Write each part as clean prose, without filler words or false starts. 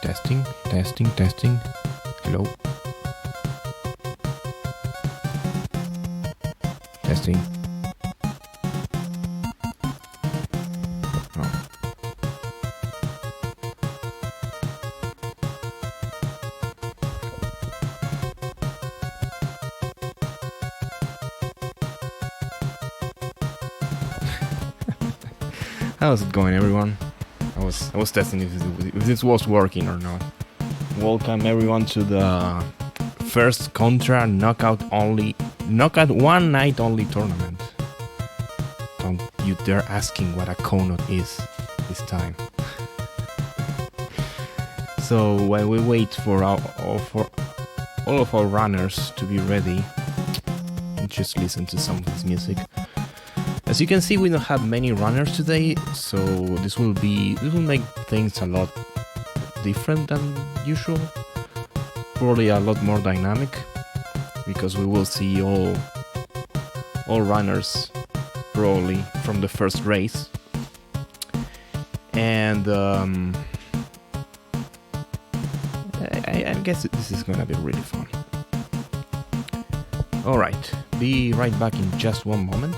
Testing, testing, testing. Hello. Testing. Oh. How's it going, everyone? I was testing if this was working or not. Welcome everyone to the first Contra knockout one night only tournament. Don't you dare asking what a conot is this time. So while we wait for all of our runners to be ready, just listen to some of this music. As you can see, we don't have many runners today, so this will make things a lot different than usual. Probably a lot more dynamic, because we will see all runners probably from the first race. And I guess this is gonna be really fun. Alright, be right back in just one moment.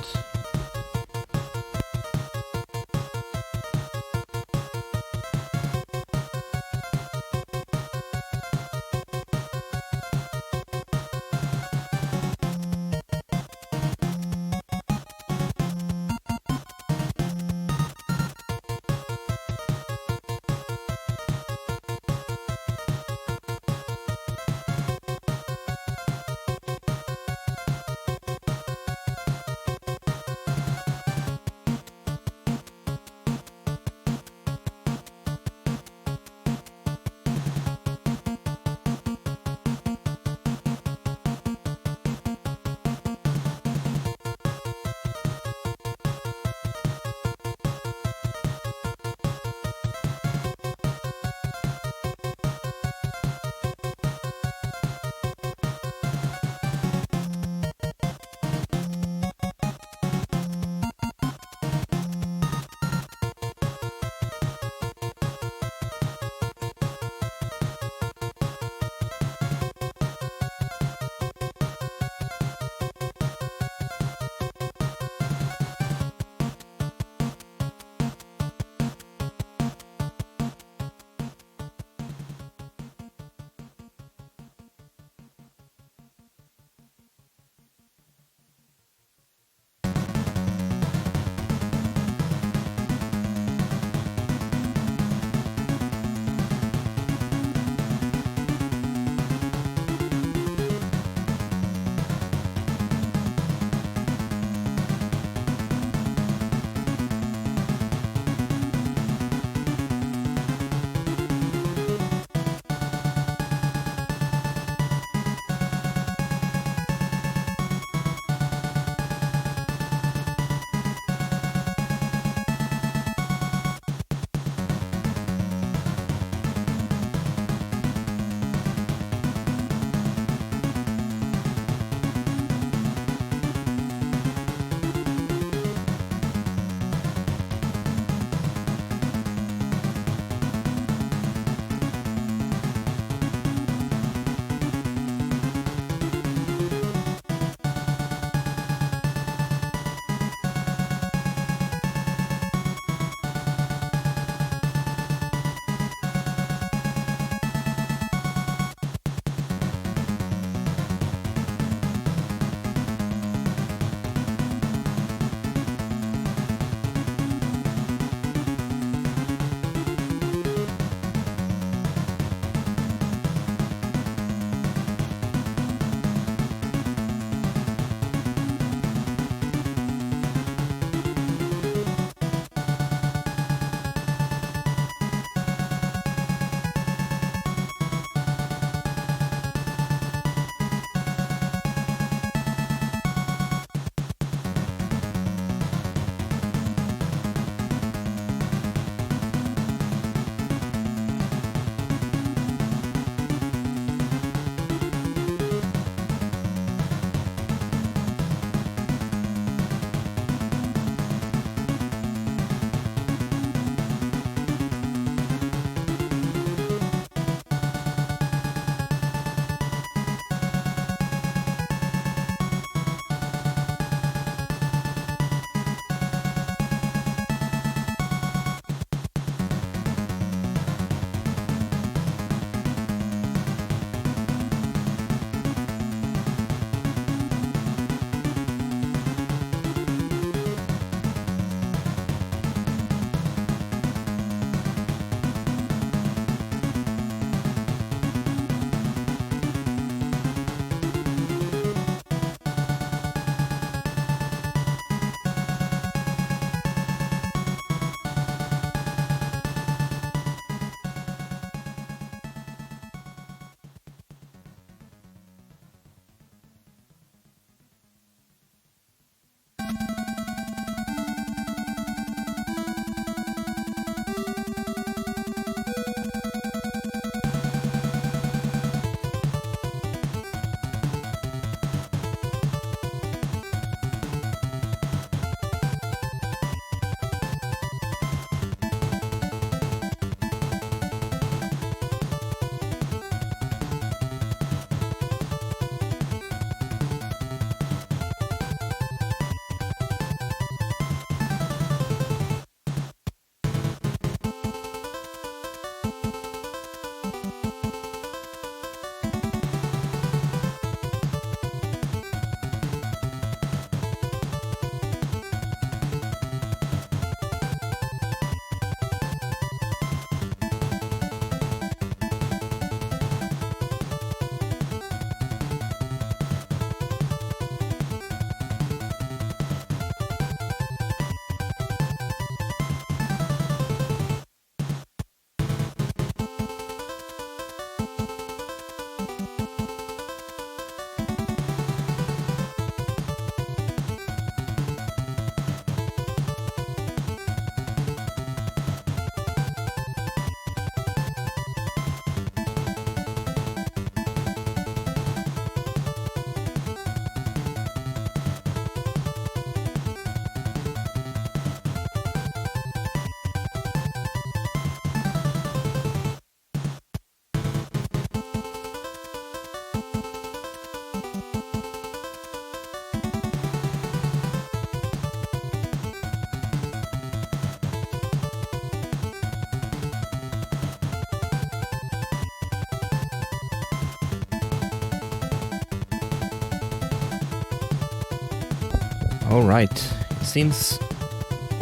Alright, it seems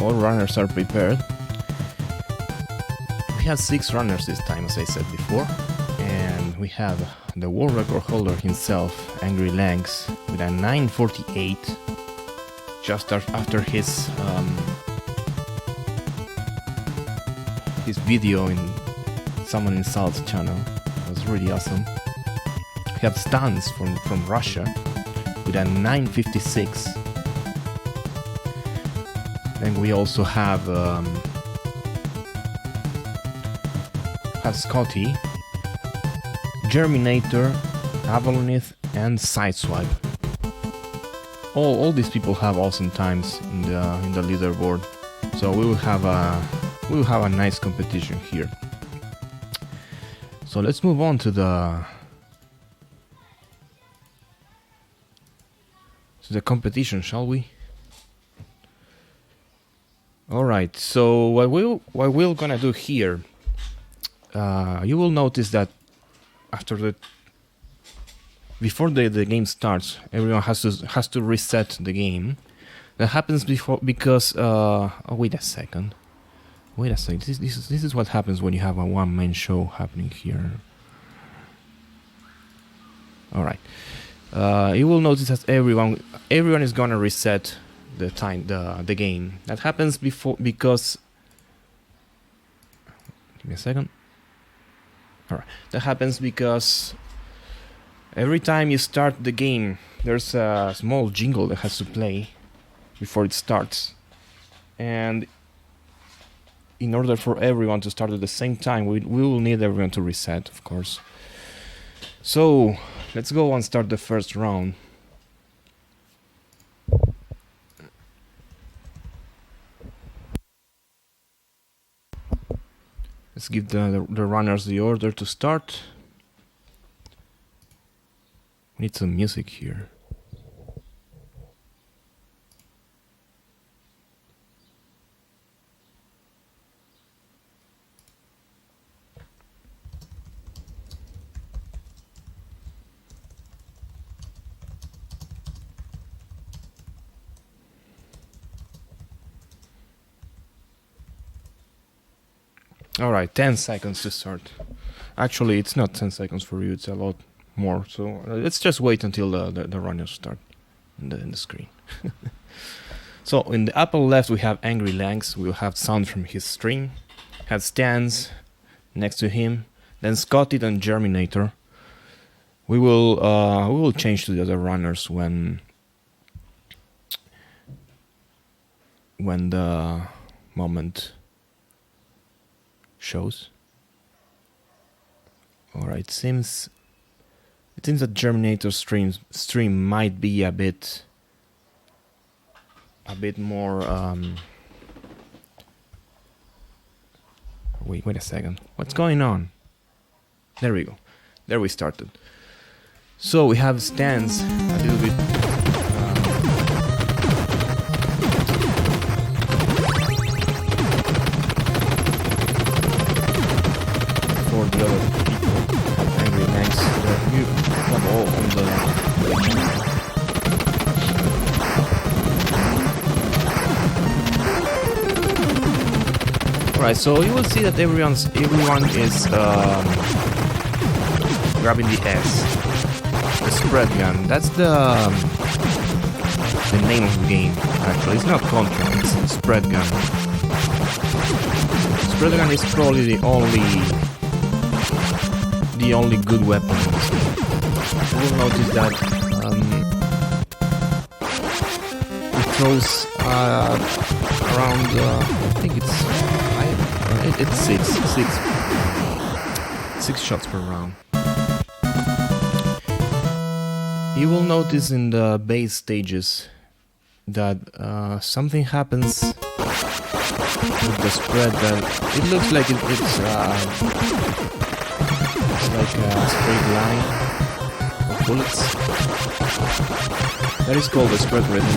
all runners are prepared. We have 6 runners this time, as I said before, and we have the world record holder himself, Angry Langs, with a 9:48, just after his video in Someone Insults channel. It was really awesome. We have Stans from Russia with a 9:56. Then we also have Scotty, Germinator, Avalonith, and Sideswipe. All these people have awesome times in the leaderboard, so we will have a nice competition here. So let's move on to the competition, shall we? All right. So what we're gonna do here, you will notice that before the game starts, everyone has to reset the game. That happens because wait a second. This is what happens when you have a one-man show happening here. All right. You will notice that everyone is gonna reset the game. That happens because. Give me a second. All right. That happens because every time you start the game, there's a small jingle that has to play before it starts, and in order for everyone to start at the same time, we will need everyone to reset, of course. So let's go and start the first round. Let's give the runners the order to start. We need some music here. Alright, 10 seconds to start. Actually, it's not 10 seconds for you, it's a lot more. So let's just wait until the runners start in the screen. So in the upper left we have Angry Langs. We'll have sound from his stream. Have Stans next to him. Then Scotty and Germinator. We will change to the other runners when the moment shows. Alright, it seems that Germinator's stream might be a bit more wait a second. What's going on? There we go. There we started. So we have Stans a little bit for the other people. Angry Langs, you have all on the Alright, so you will see that everyone is grabbing the S. The spread gun. That's the name of the game, actually. It's not Contra, it's spread gun. Spread gun is probably the only good weapon. You will notice that it throws around I think it's six shots per round. You will notice in the base stages that something happens with the spread that it looks like it's like a straight line of bullets. That is called the spread rhythm.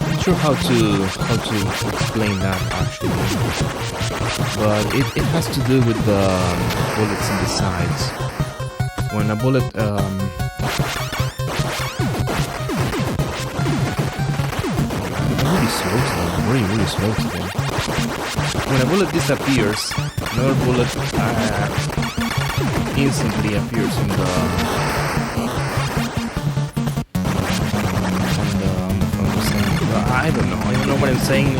Not sure how to explain that actually, but it has to do with the bullets in the sides. When a bullet really slow today. When a bullet disappears, another bullet instantly appears on the I don't know what I'm saying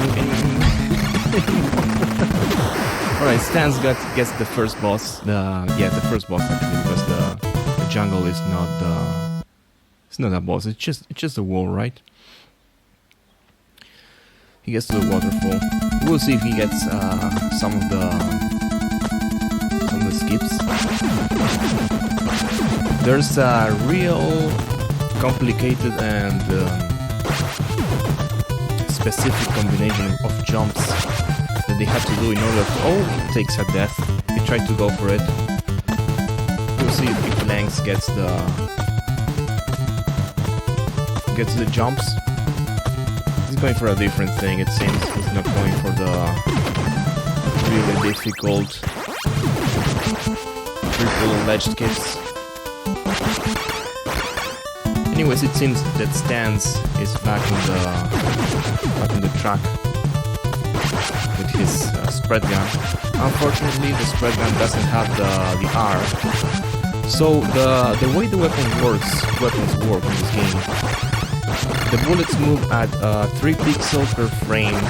Alright, Stans gets the first boss. The first boss actually, because the jungle is not it's not a boss. It's just a wall, right? He gets to the waterfall. We'll see if he gets some of the skips. There's a real complicated and specific combination of jumps that they have to do in order to... Oh, it takes a death. He tried to go for it. We'll see if Langs gets the jumps. He's going for a different thing, it seems. He's not going for the really difficult triple ledge skips. Anyways, it seems that Stans is back on the track with his spread gun. Unfortunately, the spread gun doesn't have the R. So the way the weapons work in this game, the bullets move at 3 pixels per frame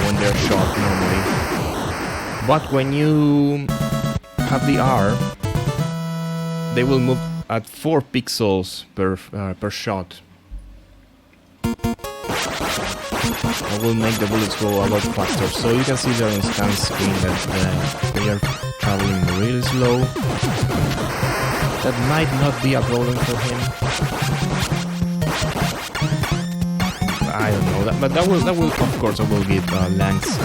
when they're shot normally. But when you have the R, they will move at 4 pixels per shot. That will make the bullets go a lot faster. So you can see there on Stan's screen that they are traveling really slow. That might not be a problem for him. I don't know, but that will of course I will give Langs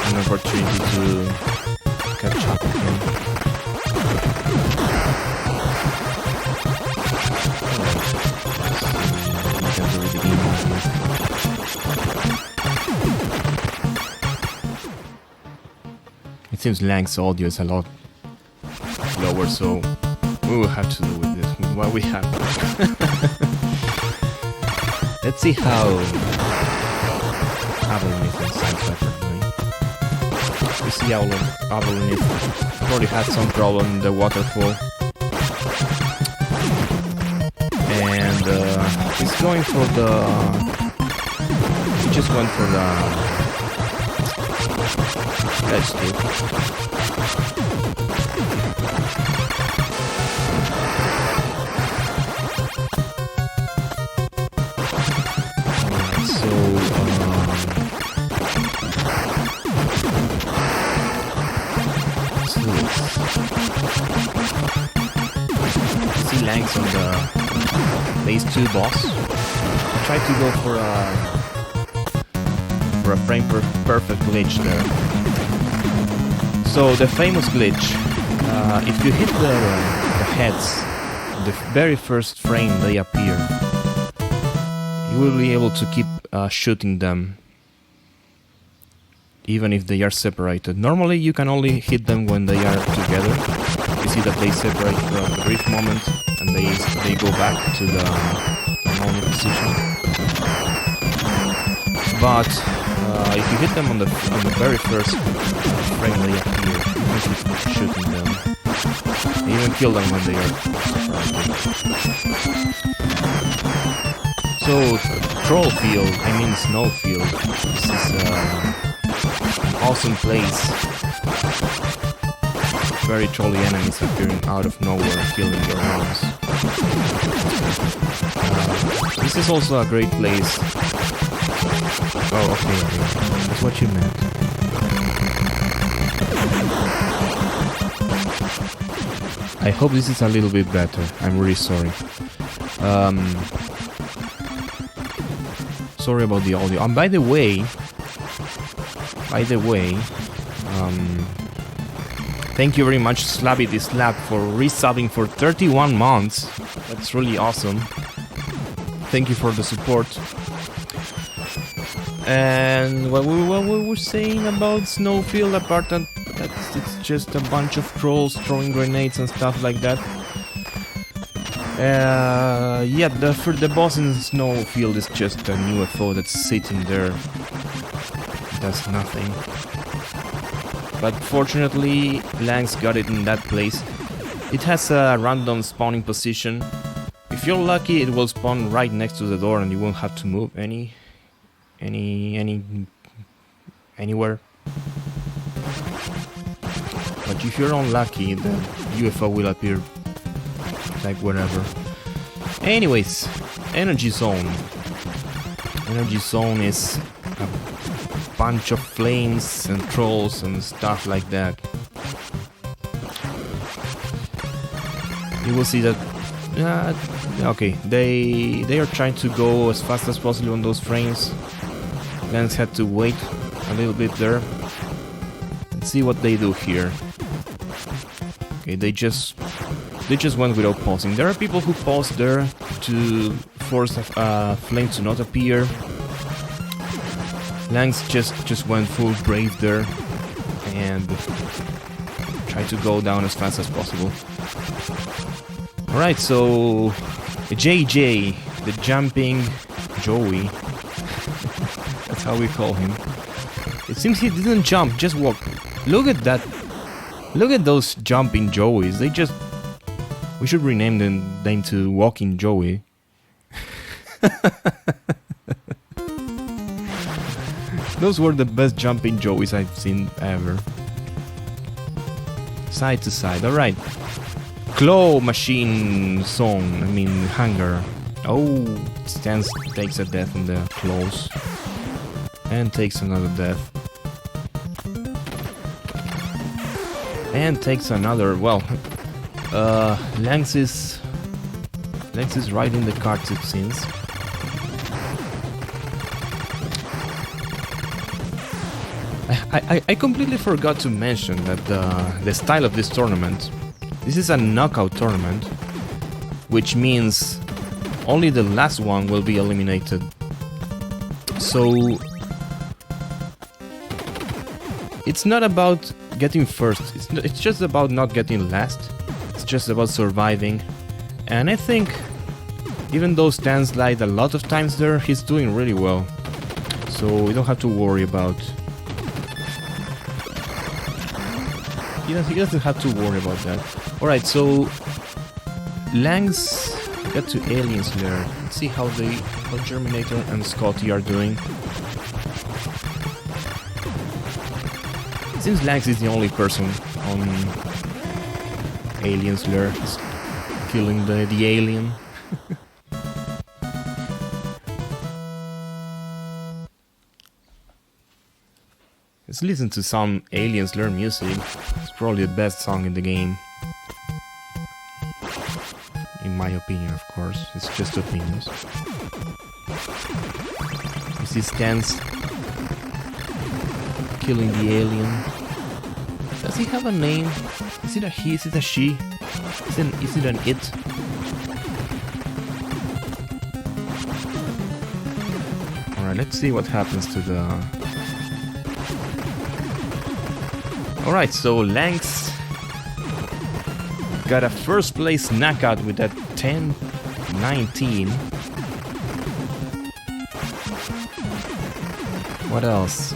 an opportunity to catch up with him. It seems Lang's audio is a lot lower, so we will have to do with this, with what we have. Let's see how Avalonith and Sideswiper are doing. We see Avalonith already had some problem in the waterfall. And he's going for he just went for the ledge skip. See Langs on the phase 2 boss. I tried to go for a frame perfect glitch there. So the famous glitch, if you hit the heads, the very first frame they appear, you will be able to keep shooting them even if they are separated. Normally you can only hit them when they are together. You see that they separate for a brief moment and they go back to the normal position. But if you hit them on the very first frame they appear, you can keep shooting them. You even kill them when they are separated. So troll field, I mean snow field. This is an awesome place. Very trolly enemies appearing out of nowhere, killing your rounds. This is also a great place. Oh, okay, that's what you meant. I hope this is a little bit better. I'm really sorry. Sorry about the audio. And by the way, thank you very much, Slab for resubbing for 31 months. That's really awesome. Thank you for the support. And what we were saying about Snowfield, apart that it's just a bunch of trolls throwing grenades and stuff like that. Yeah, for the boss in the snowfield is just an UFO that's sitting there. Does nothing. But fortunately, Langs got it in that place. It has a random spawning position. If you're lucky, it will spawn right next to the door and you won't have to move anywhere. But if you're unlucky, the UFO will appear like wherever. Anyways, energy zone. Energy zone is a bunch of flames and trolls and stuff like that. You will see that okay, they are trying to go as fast as possible on those frames. Lance had to wait a little bit there and see what they do here. Okay, they just went without pausing. There are people who pause there to force a flame to not appear. Langs just went full brave there and tried to go down as fast as possible. Alright, so JJ, the jumping Joey, that's how we call him. It seems he didn't jump, just walked. Look at that. Look at those jumping Joeys. We should rename them to Walking Joey. Those were the best jumping Joeys I've seen ever. Side to side, alright. Claw machine zone, hangar. Oh, Stans takes a death on the claws. And takes another death. And takes another, well... Langs is right in the cards, it seems. I completely forgot to mention that the style of this tournament, this is a knockout tournament, which means only the last one will be eliminated. So it's not about getting first, it's just about not getting last. It's just about surviving. And I think even though Stan died a lot of times there, he's doing really well. So we don't have to worry about... He doesn't have to worry about that. Alright, so Langs got to Alien's Lair. Let's see how Germinator and Scotty are doing. It seems Langs is the only person on Alien's Lair. He's killing the alien. Let's listen to some Alien's Lair music. It's probably the best song in the game. In my opinion, of course. It's just opinions. You see Stans killing the alien. Does he have a name? Is it a he? Is it a she? Is it an it? Alright, let's see what happens to the... Alright, so Langs got a first place knockout with that 10-19. What else?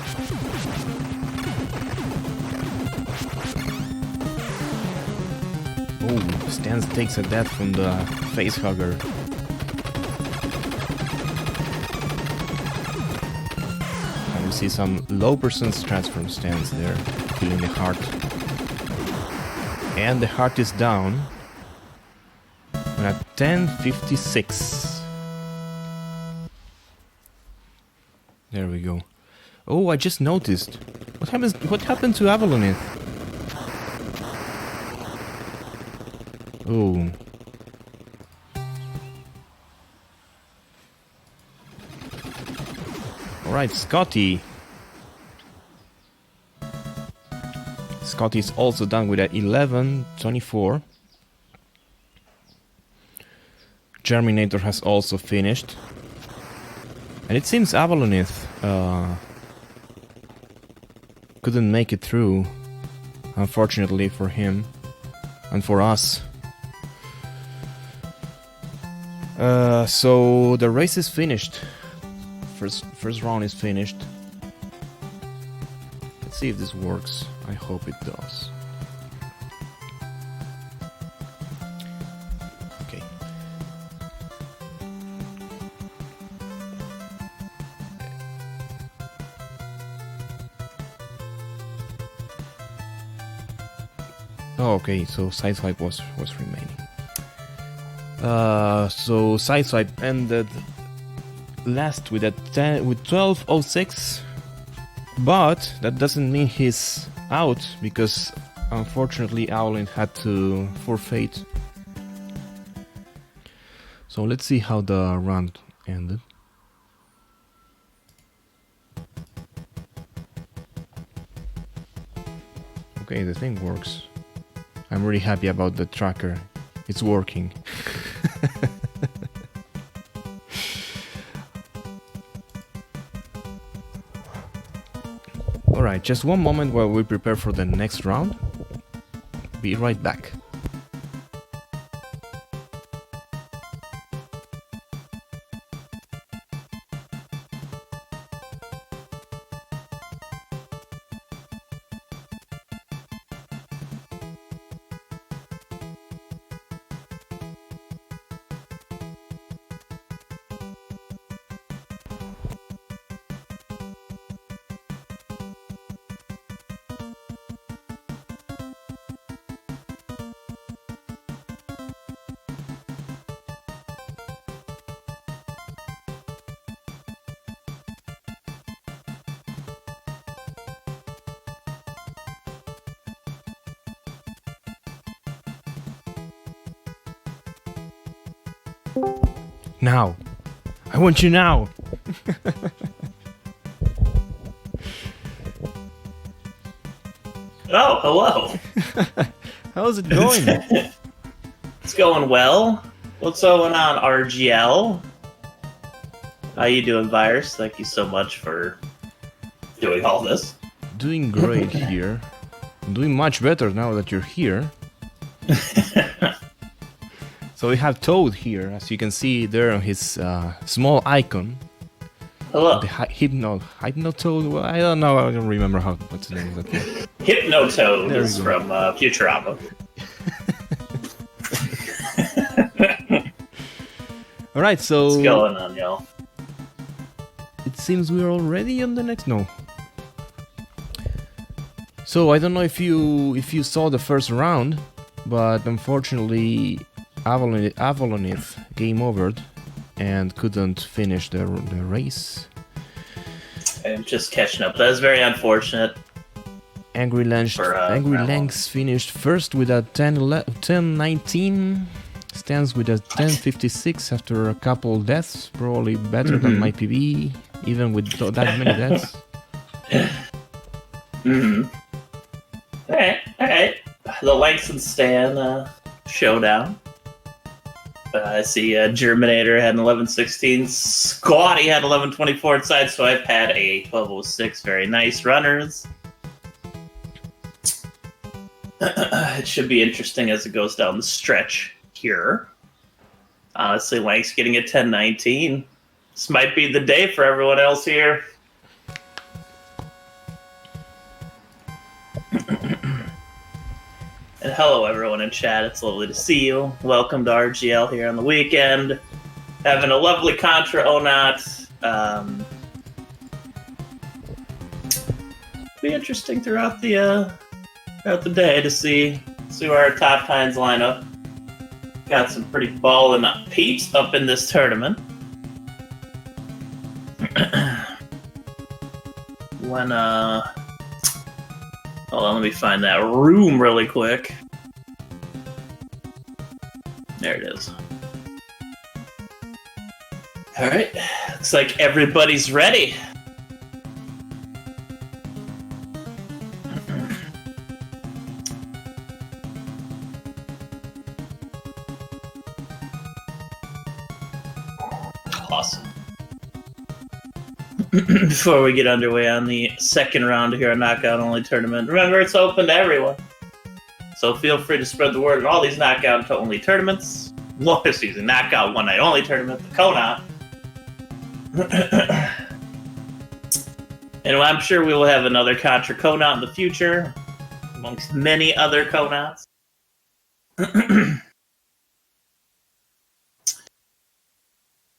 Oh, Stans takes a death from the face hugger. And we see some low percent strats from Stans there, killing the heart. And the heart is down. We're at 10:56. There we go. Oh, I just noticed. What happened to Avalonith? Oh. Alright, Scotty. Scotty is also done with a 11-24. Germinator has also finished. And it seems Avalonith couldn't make it through, unfortunately for him and for us. So the race is finished. First round is finished. Let's see if this works. I hope it does. Okay. Oh, okay. So sideswipe was remaining. So sideswipe ended last with 12:06, but that doesn't mean he's out, because unfortunately Owlin had to forfeit. So let's see how the round ended. Okay, the thing works. I'm really happy about the tracker. It's working. Alright, just one moment while we prepare for the next round. Be right back. Now! I want you now! Oh, hello! How's it going? It's going well. What's going on, RGL? How you doing, Virus? Thank you so much for doing all this. Doing great here. I'm doing much better now that you're here. So we have Toad here, as you can see there on his small icon. Hello. The Hypnotoad? Well, I don't know, I don't remember what's the name of that. Hypnotoad is from Futurama. Alright, so... What's going on, y'all? It seems we're already on the next... No. So, I don't know if you saw the first round, but unfortunately... Avalonith game overed and couldn't finish the race. I'm just catching up. That is very unfortunate. Angry Langs finished first with a 10:19. Stands with a 10:56 after a couple deaths. Probably better than my PB, even with that many deaths. Alright. The Langston Stan showdown. I see Germinator had an 11:16, Squatty had 11:24, and Sideswipe had a 12:06. Very nice runners. It should be interesting as it goes down the stretch here. Honestly, Lank's getting a 10:19. This might be the day for everyone else here. And hello, everyone in chat. It's lovely to see you. Welcome to RGL here on the weekend. Having a lovely Contra Onat. Be interesting throughout the day to see where our top tines line up. Got some pretty ballin' peeps up in this tournament. Hold on, let me find that room really quick. There it is. Alright, looks like everybody's ready. Awesome. Before we get underway on the second round here, a knockout-only tournament, remember it's open to everyone. So feel free to spread the word on all these knockout-only tournaments. knockout one night only tournament, the Kona. And I'm sure we will have another Contra Kona in the future, amongst many other Konas.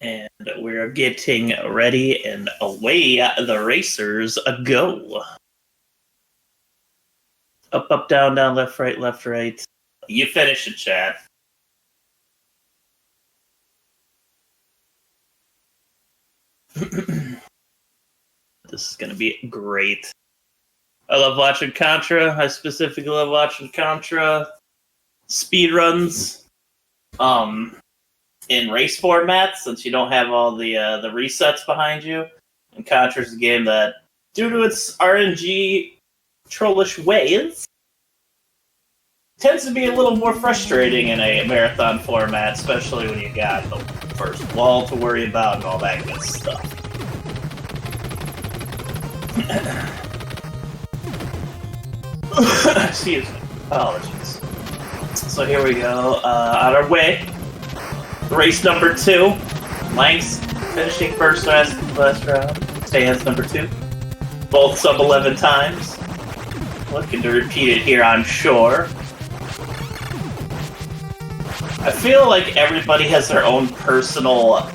And we're getting ready, and away the racers go. Up, up, down, down, left, right, left, right. You finish it, chat. This is going to be great. I love watching Contra. I specifically love watching Contra speedruns in race formats, since you don't have all the resets behind you. And Contra's a game that, due to its RNG trollish ways, tends to be a little more frustrating in a marathon format, especially when you got the first wall to worry about and all that good stuff. Excuse me. Apologies. So here we go. On our way. Race number 2. Lanks finishing first last round. Stands number 2. Both sub 11 times. Looking to repeat it here on shore. I feel like everybody has their own personal,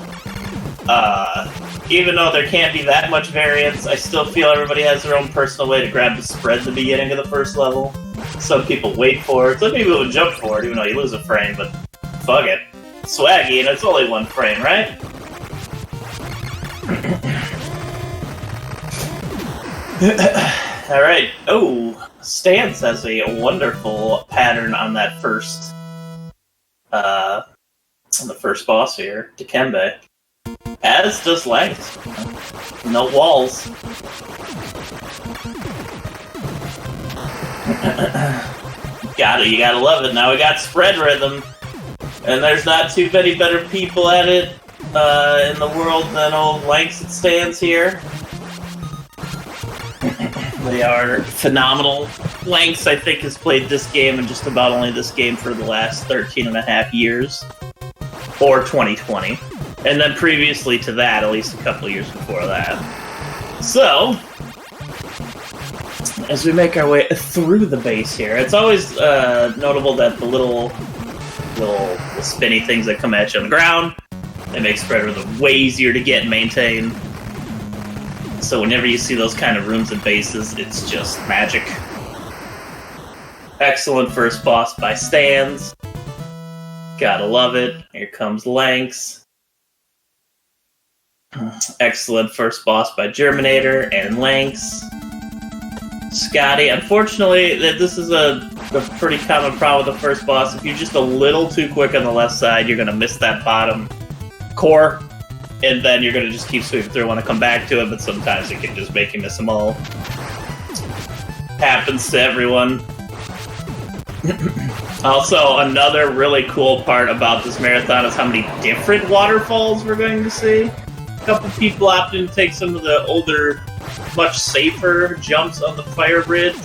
even though there can't be that much variance, I still feel everybody has their own personal way to grab the spread at the beginning of the first level. Some people wait for it, some people would jump for it, even though you lose a frame, but fuck it. Swaggy, and it's only 1 frame, right? Alright, oh, Stance has a wonderful pattern on that first on the first boss here, Dikembe. As does Length. No walls. You gotta love it. Now we got spread rhythm. And there's not too many better people at it in the world than old Lanks that stands here. They are phenomenal. Lanks, I think, has played this game and just about only this game for the last 13 and a half years. Or 2020. And then previously to that, at least a couple of years before that. So, as we make our way through the base here, it's always notable that the little spinny things that come at you on the ground, they make spread rhythm way easier to get and maintain. So whenever you see those kind of rooms and bases, it's just magic. Excellent first boss by Stans. Gotta love it. Here comes Lanks. Excellent first boss by Germinator and Lanks. Scotty, unfortunately, this is a pretty common problem with the first boss. If you're just a little too quick on the left side, you're gonna miss that bottom core, and then you're gonna just keep sweeping through, want to come back to it, but sometimes it can just make you miss them all. Happens to everyone. Also, another really cool part about this marathon is how many different waterfalls we're going to see. A couple people opted to take some of the older, much safer jumps on the fire bridge.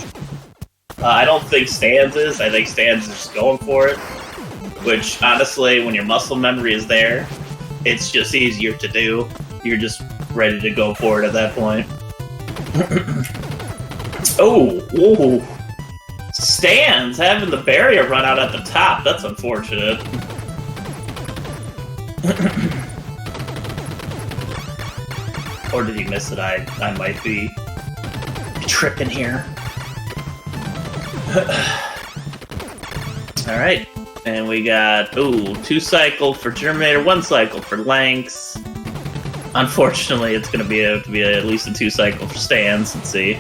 I don't think Stans is. I think Stans is just going for it. Which, honestly, when your muscle memory is there, it's just easier to do. You're just ready to go for it at that point. Oh! Stans having the barrier run out at the top. That's unfortunate. Or did he miss it? I might be tripping here. Alright. And we got, 2 cycle for Germinator, 1 cycle for Lanks. Unfortunately, it's going to be at least a 2 cycle for Stans. Let's see.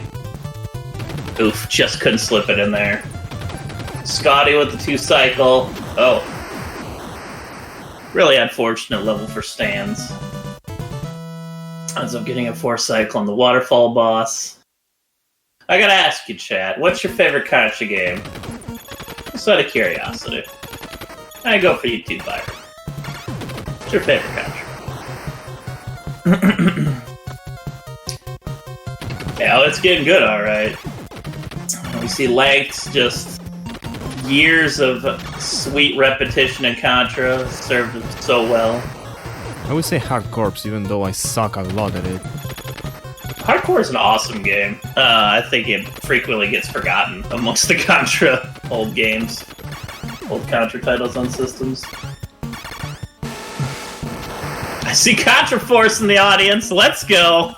Oof, just couldn't slip it in there. Scotty with the 2 cycle. Oh. Really unfortunate level for Stans. Ends up getting a 4 cycle on the waterfall boss. I gotta ask you, chat, what's your favorite Contra game? Just out of curiosity. I go for you too, Byron. What's your favorite Contra? Yeah, it's getting good, alright. We see Lanks just years of sweet repetition in Contra served so well. I would say Hardcorps, even though I suck a lot at it. Hardcore is an awesome game. I think it frequently gets forgotten amongst the Contra old games. Old Contra titles on systems. I see Contra Force in the audience. Let's go!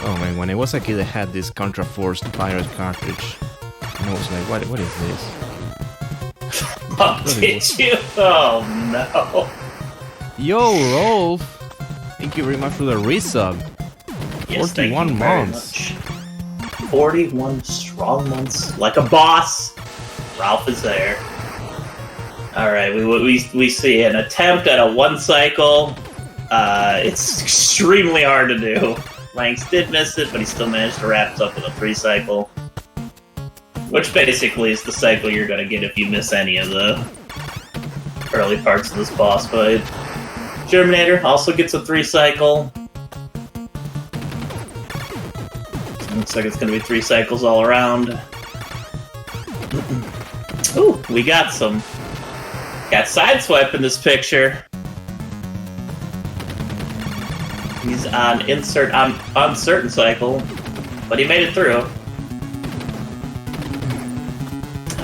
Oh man, when I was a kid I had this Contra Force pirate cartridge. And I was like, what is this? Oh, did you? Oh no. Yo, Rolf! Thank you very much for the resub. Yes, 41 months. 41 strong months. Like a boss. Ralph is there. Alright, we see an attempt at a one cycle. It's extremely hard to do. Lanks did miss it, but he still managed to wrap it up with a 3 cycle. Which basically is the cycle you're gonna get if you miss any of the early parts of this boss fight. Germinator also gets a 3 cycle. Looks like it's gonna be 3 cycles all around. Ooh, we got Sideswipe in this picture. He's on uncertain cycle, but he made it through.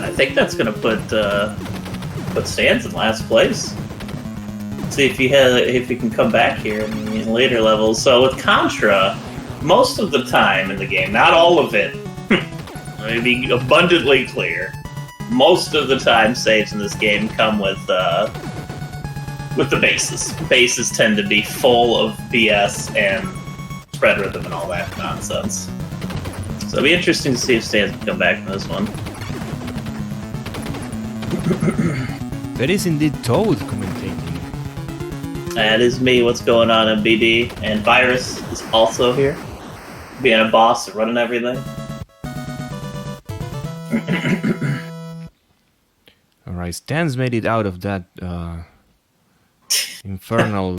I think that's gonna put Stans in last place. Let's see if he can come back here in later levels. So with Contra, most of the time in the game, not all of it, let me be abundantly clear. Most of the time, saves in this game come with the bases. Bases tend to be full of BS and spread rhythm and all that nonsense. So it'll be interesting to see if Stans can come back from this one. That is indeed Toad commentating. That is me. What's going on, MBD? And Virus is also here, being a boss and running everything. Alright, Stans made it out of that infernal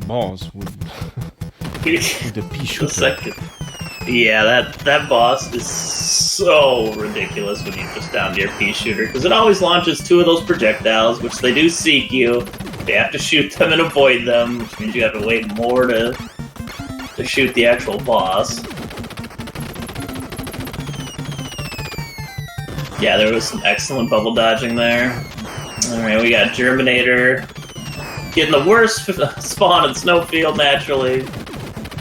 boss with the pea shooter. Yeah, that boss is so ridiculous when you just down to your pea shooter, because it always launches 2 of those projectiles, which they do seek you. You have to shoot them and avoid them, which means you have to wait more to shoot the actual boss. Yeah, there was some excellent bubble dodging there. Alright, we got Germinator getting the worst spawn in Snowfield, naturally.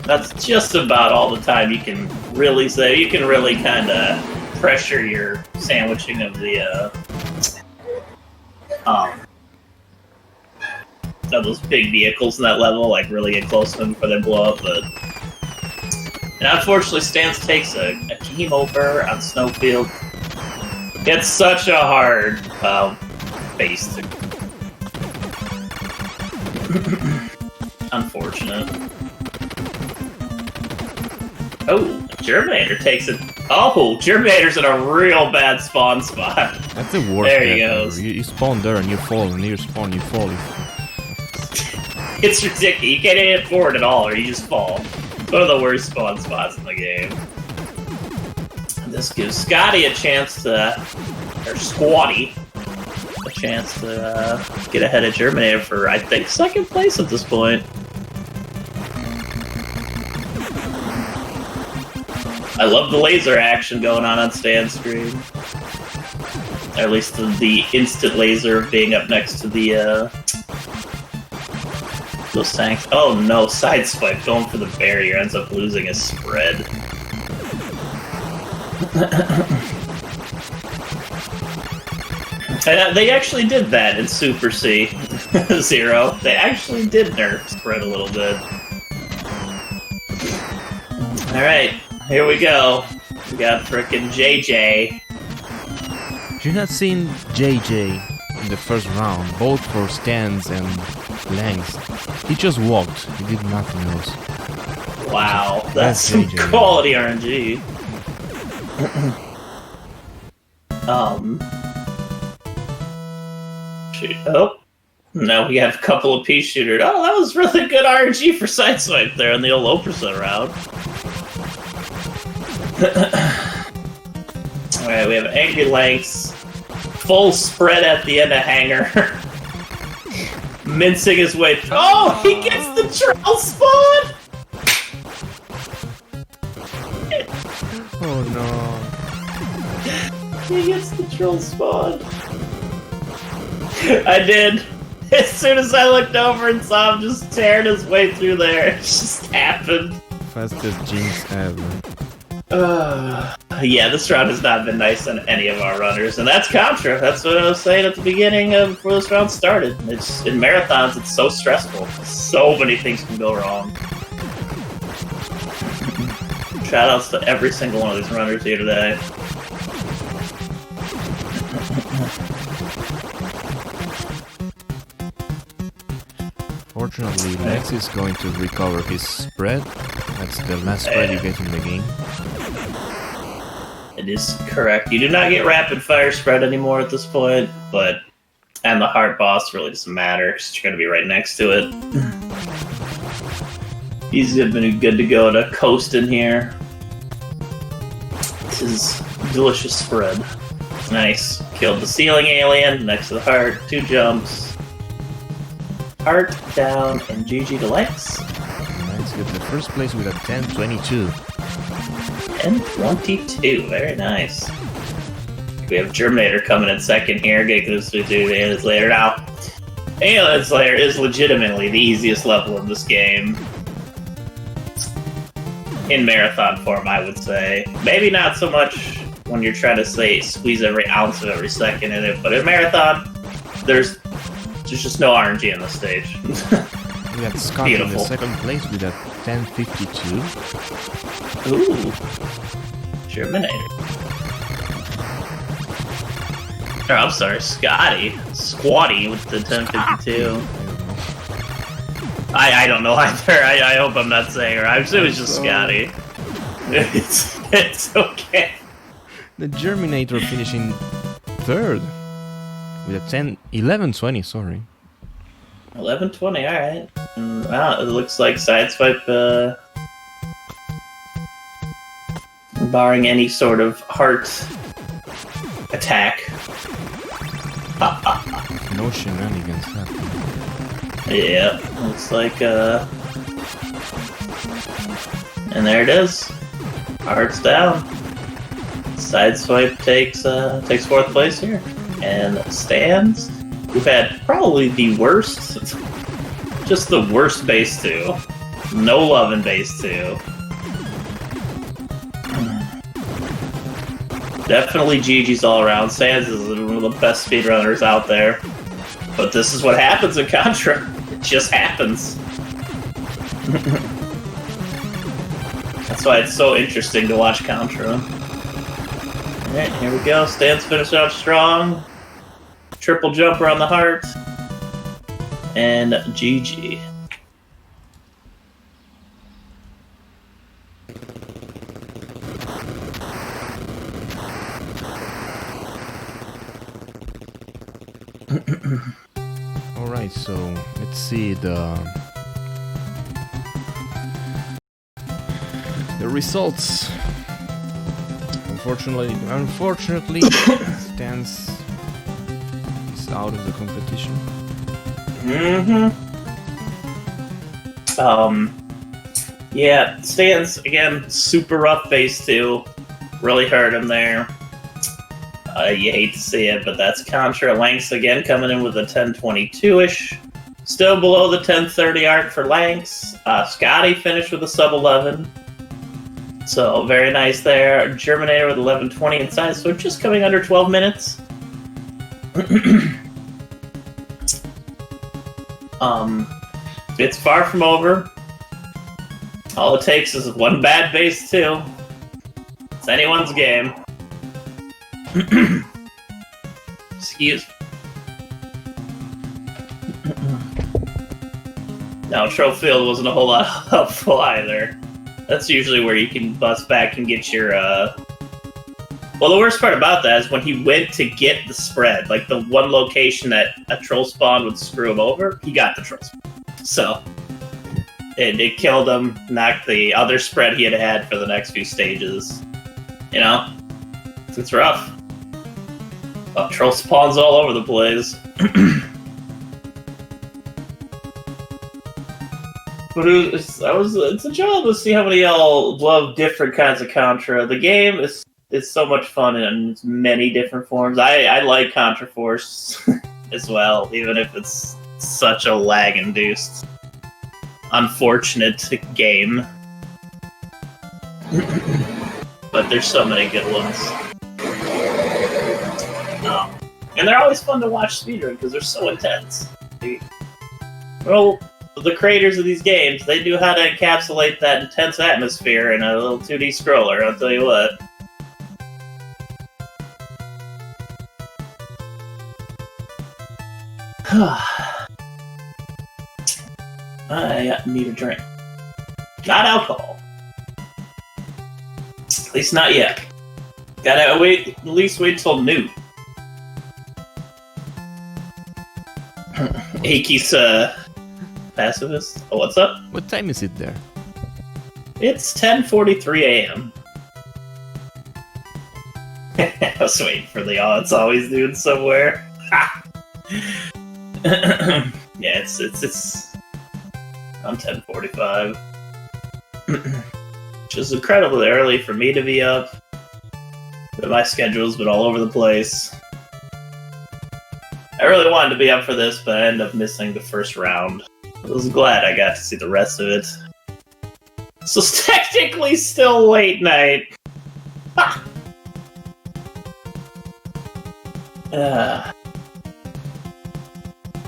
That's just about all the time you can really say. You can really kind of pressure your sandwiching of the, of those big vehicles in that level, like really get close to them before they blow up, but... And unfortunately, Stans takes a game over on Snowfield. It's such a hard base to... Unfortunate. Oh, Germinator takes it. Oh, Germinator's in a real bad spawn spot. That's the worst. There he goes. You spawn there and you fall, and you spawn, you fall. It's ridiculous. You can't hit forward at all, or you just fall. It's one of the worst spawn spots in the game. This gives Scotty a chance to, or Squatty, a chance to get ahead of Germinator for, I think, 2nd place at this point. I love the laser action going on Stan's screen. Or at least the instant laser of being up next to the, those tanks. Oh no, Sideswipe going for the barrier ends up losing his spread. And they actually did that in Super C Zero. They actually did nerf spread a little bit. Alright, here we go. We got frickin' JJ. You're not seeing JJ in the first round, both for Stans and Langs. He just walked, he did nothing else. Wow, that's some JJ, quality RNG. Shoot. Oh, now we have a couple of pea shooters. Oh, that was really good RNG for Sideswipe there in the old 0% round. Alright, we have Angry Lynx. Full spread at the end of Hanger. Mincing his way. Oh, he gets the trail spawn! Oh no. He gets the troll spawn. I did. As soon as I looked over and saw him just tearing his way through there, it just happened. Fastest jinx ever. Yeah, this round has not been nice on any of our runners, and that's Contra. That's what I was saying at the beginning of before this round started. It's in marathons, it's so stressful. So many things can go wrong. Shoutouts to every single one of these runners here today. Fortunately, Lex is going to recover his spread. That's the last spread you get in the game. It is correct. You do not get rapid fire spread anymore at this point, but and the hard boss really doesn't matter because you're going to be right next to it. He's been good to go to coast in here. This is delicious spread. Nice. Killed the ceiling alien next to the heart. 2 jumps. Heart down and GG to Lex. Lex gets the first place with a 10-22. 10-22, very nice. We have Germinator coming in second here, getting this to Alien Slayer. Now, Alien Slayer is legitimately the easiest level in this game. In marathon form, I would say. Maybe not so much when you're trying to squeeze every ounce of every second in it, but in marathon, there's just no RNG on the stage. We have Scott in the second place with a 10-52. Ooh. Germinator. Oh, I'm sorry, Squatty with the 10-52. I don't know either. I hope I'm not saying her. It was just Scotty. It's okay. The Germinator finishing third with a 11-20, sorry. 11-20, alright. Wow, it looks like Sideswipe, barring any sort of heart attack. No shenanigans happening. Yeah, looks like, and there it is. Heart's down. Sideswipe takes 4th place here. And stands. We've had probably the worst, just the worst base 2. No love in base 2. Definitely GG's all around. Sans is one of the best speedrunners out there. But this is what happens in Contra. It just happens. That's why it's so interesting to watch Contra. Alright, here we go. Stan's finished off strong. Triple jumper on the heart. And GG. Alright, so let's see the results. Unfortunately, Stans is out of the competition. Yeah, Stans again, super rough base 2. Really hurt him there. You hate to see it, but that's Contra. Lanks again coming in with a 10-22-ish. Still below the 10-30 arc for Lanks. Scotty finished with a sub-11. So, very nice there. Germinator with 11-20 inside, so just coming under 12 minutes. It's far from over. All it takes is one bad base 2. It's anyone's game. Excuse me. Now, Trollfield wasn't a whole lot helpful either. That's usually where you can bust back and get your, Well, the worst part about that is when he went to get the spread, like the one location that a troll spawn would screw him over, he got the troll spawn. So, it killed him, knocked the other spread he had for the next few stages. You know? It's rough. Troll spawns all over the place. But it's a job to see how many y'all love different kinds of Contra. The game is so much fun in many different forms. I like Contra Force as well, even if it's such a lag-induced, unfortunate game. But there's so many good ones. And they're always fun to watch speedrun because they're so intense. Well, the creators of these games, they knew how to encapsulate that intense atmosphere in a little 2D scroller, I'll tell you what. I need a drink. Not alcohol. At least not yet. Gotta wait, at least wait till noon. Aki's, pacifist. Oh, what's up? What time is it there? It's 10:43 a.m. I was waiting for the it's always doing somewhere. Yeah, it's on 10:45. Which is incredibly early for me to be up. But my schedule's been all over the place. I really wanted to be up for this, but I ended up missing the first round. I was glad I got to see the rest of it. So it's technically still late night. Ha!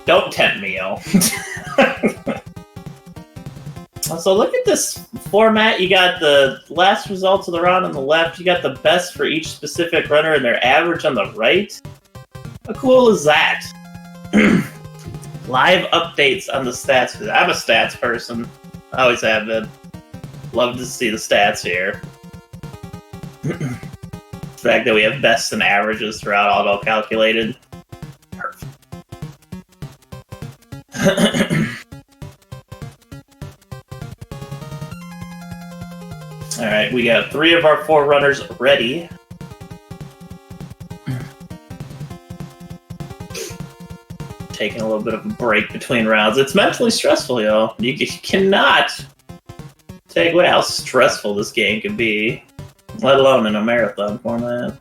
Don't tempt me, yo. So look at this format. You got the last results of the round on the left. You got the best for each specific runner and their average on the right. How cool is that? Live updates on the stats. I'm a stats person. I always have been. Love to see the stats here. The fact that we have best and averages throughout auto-calculated. Perfect. Alright, we got 3 of our 4 runners ready. Taking a little bit of a break between rounds. It's mentally stressful, yo. You cannot take away how stressful this game can be, let alone in a marathon format.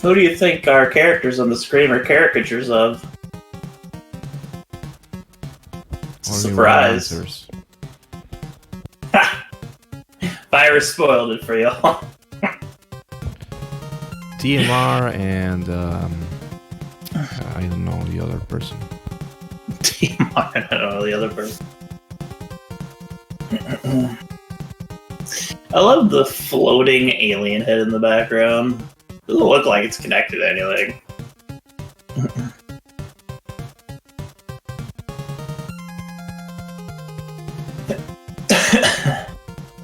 Who do you think our characters on the screen are caricatures of? Surprise. Virus spoiled it for y'all. TMR and I don't know the other person. TMR and I don't know the other person. I love the floating alien head in the background. Doesn't look like it's connected to anything.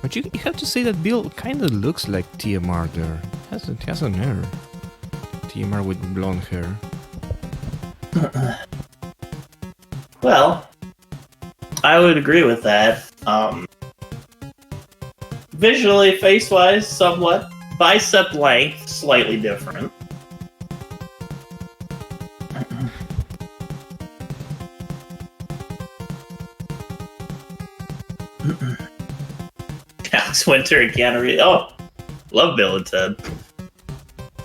But you have to say that Bill kind of looks like TMR there. It has an hair. TMR with blonde hair. Well, I would agree with that. Visually, face-wise, somewhat. Bicep length, slightly different. Alex Winter and Keanu Reeves. Oh, love Bill and Ted.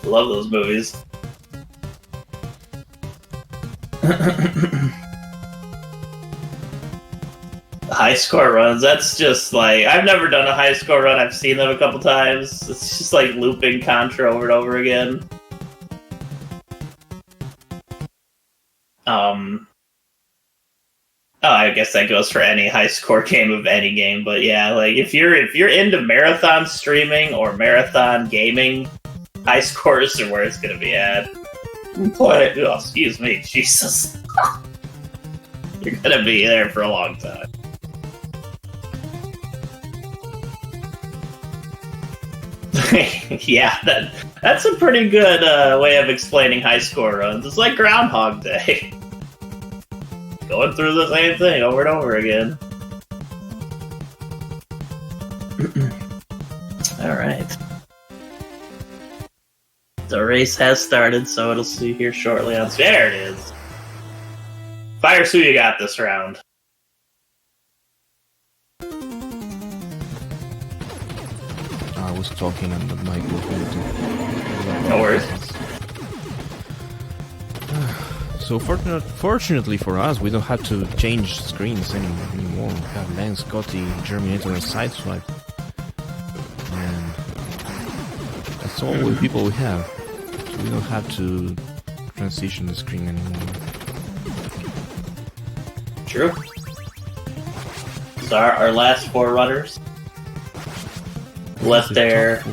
Love those movies. High score runs, that's just like, I've never done a high score run, I've seen them a couple times. It's just like looping Contra over and over again. Oh, I guess that goes for any high score game of any game, but yeah, like if you're into marathon streaming or marathon gaming, high scores are where it's gonna be at. Oh, excuse me, Jesus. You're gonna be there for a long time. Yeah, that's a pretty good way of explaining high score runs. It's like Groundhog Day. Going through the same thing over and over again. Alright. The race has started, so it'll see here shortly on... There it is! Fires, who you got this round? I was talking on the microphone. No worries. So fortunately for us, we don't have to change screens anymore. We have Lance, Scotty, Germinator, and Sideswipe. And that's all the people we have. So we don't have to transition the screen anymore. True. So our last 4 runners left their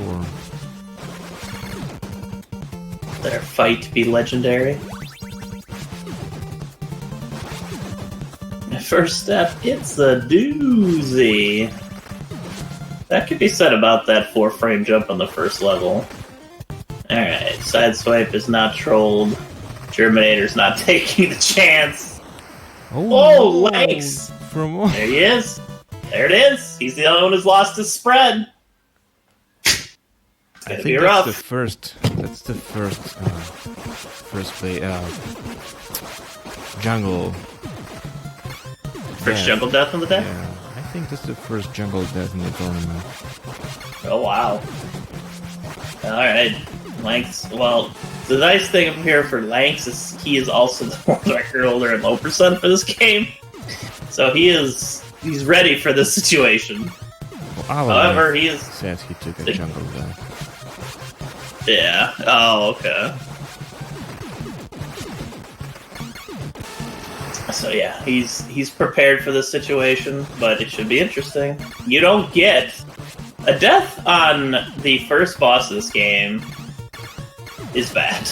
fight to be legendary. First step, it's a doozy. That could be said about that 4-frame jump on the first level. Alright, Sideswipe is not trolled. Germinator's not taking the chance. Oh, Lanks! From what? There he is. There it is. He's the only one who's lost his spread. It's gonna be rough. That's the first play. Jungle. First jungle death in the day? Yeah, I think that's the first jungle death in the tournament. Oh, wow. Alright. Lanks, well, the nice thing up here for Lanks is he is also the world record holder in low percent for this game. So he's ready for this situation. Well, however, he is... said he took a jungle death. Yeah. Oh, okay. So yeah, he's prepared for this situation, but it should be interesting. You don't get a death on the first boss of this game is bad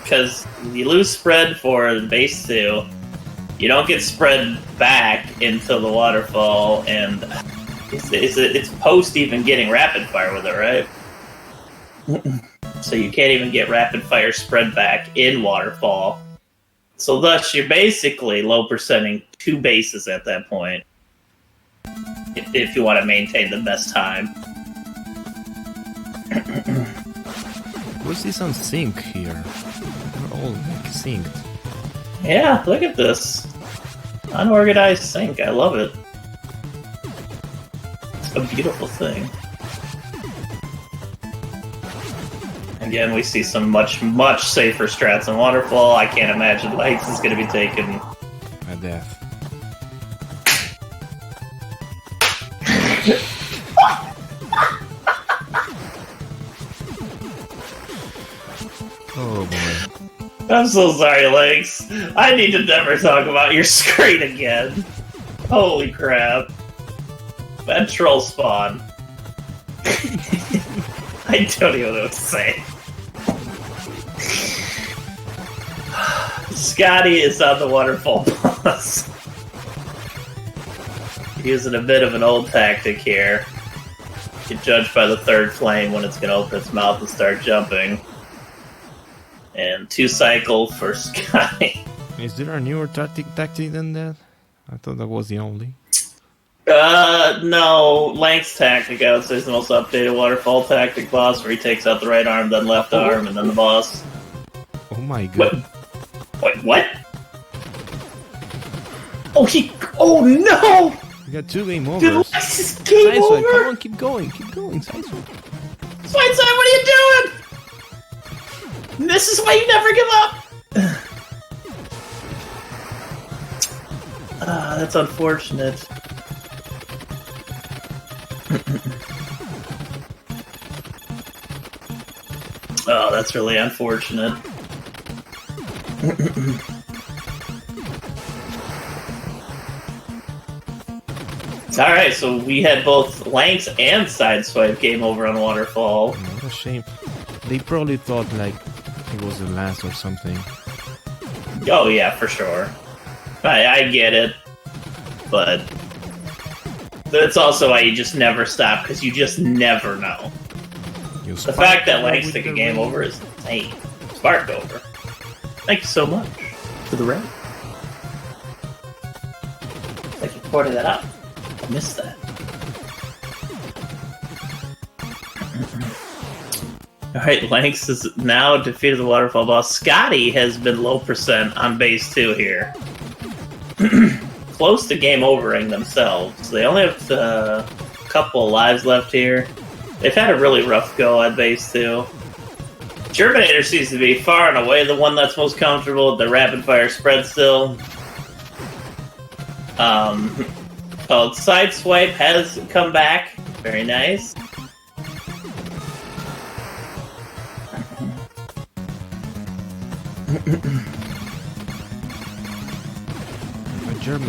because you lose spread for the base 2. You don't get spread back into the waterfall, and it's post even getting rapid fire with it, right? So you can't even get rapid fire spread back in waterfall. So thus, you're basically low percenting 2 bases at that point, if you want to maintain the best time. What's this on sync here? They're all like synced. Yeah, look at this. Unorganized sync, I love it. It's a beautiful thing. Again, we see some much safer strats in Waterfall. I can't imagine Lights is going to be taking a death. Oh boy. I'm so sorry, Legs. I need to never talk about your screen again. Holy crap. That troll spawn. I don't even know what to say. Scotty is on the waterfall boss. Using a bit of an old tactic here. You can judge by the 3rd flame when it's going to open its mouth and start jumping. And 2 cycle for Scotty. Is there a newer tactic than that? I thought that was the only. No. Lanks tactic, I would say, is the most updated waterfall tactic boss, where he takes out the right arm, then left arm, and then the boss. Oh my god. Wait, what? Oh no! We got 2 game overs. Dude, this is game over! Come on, keep going, Sideswipe. Sideswipe, what are you doing? This is why you never give up! That's unfortunate. Oh, that's really unfortunate. Alright, so we had both Lanks and Sideswipe game over on Waterfall. What a shame. They probably thought like it was the last or something. Oh yeah, for sure. I get it. But that's also why you just never stop, because you just never know. The fact that Lanks took a game over is insane. Sparked over. Thank you so much for the raid. recording that up. I missed that. Alright, Lynx has now defeated the waterfall boss. Scotty has been low percent on base 2 here. Close to game overing themselves. They only have a couple of lives left here. They've had a really rough go on base 2. Germinator seems to be far and away the one that's most comfortable with the rapid fire spread still. Sideswipe has come back. Very nice.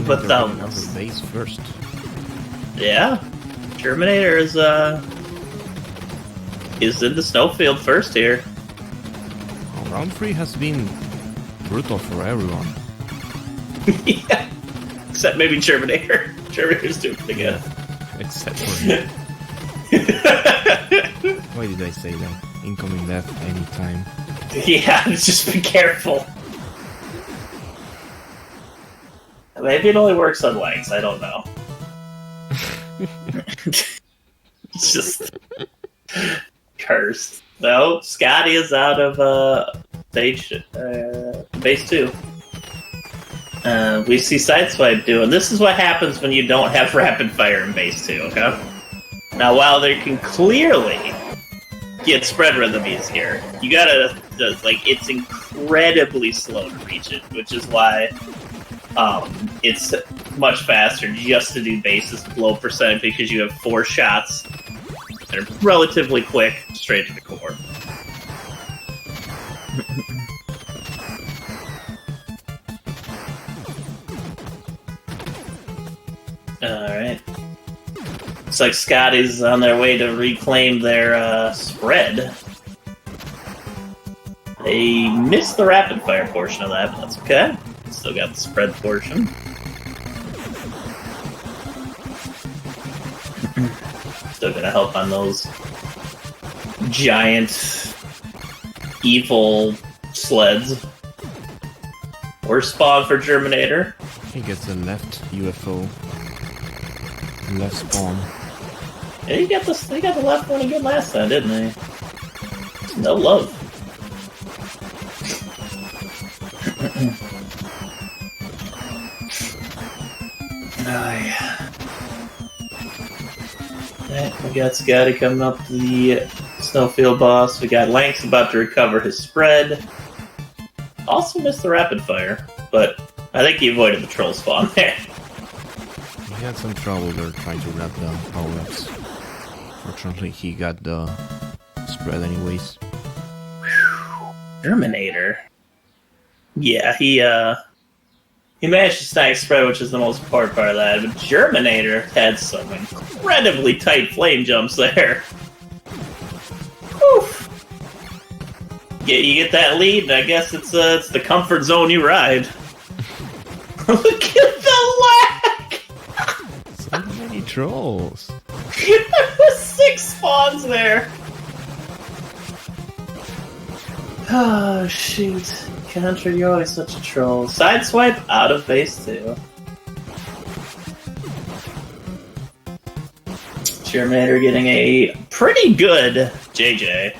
But the base first. Yeah, Terminator is in the snowfield first here. Oh, round 3 has been brutal for everyone. Yeah, except maybe Terminator. Terminator's doing pretty good. Yeah, except for me. Why did I say that? Incoming death anytime. Yeah, just be careful. Maybe it only works on legs, I don't know. It's just cursed. No, Scotty is out of base 2. We see Sideswipe doing. This is what happens when you don't have rapid fire in base 2, okay? Now, while they can clearly get spread rhythm easier, you gotta, it's incredibly slow to reach it, which is why it's much faster just to do bases with low percent, because you have 4 shots that are relatively quick, straight to the core. Alright. Looks like Scotty's on their way to reclaim their spread. They missed the rapid fire portion of that, but that's okay. Still got the spread portion. Still gonna help on those giant evil sleds. Worst spawn for Germinator. He gets the left UFO. Left spawn. Yeah, he got the left one again last time, didn't he? No love. Oh, yeah. Alright, we got Scotty coming up to the snowfield boss. We got Lynx about to recover his spread. Also missed the rapid fire, but I think he avoided the troll spawn there. He had some trouble there trying to grab the power-ups. Fortunately, he got the spread anyways. Terminator. Yeah, he managed to snag spread, which is the most important part of that. But Germinator had some incredibly tight flame jumps there. Oof. You get that lead, and I guess it's the comfort zone you ride. Look at the lag! So many trolls. 6 spawns there. Oh, shoot. Contra, you're always such a troll. Sideswipe out of base 2. Terminator getting a pretty good JJ.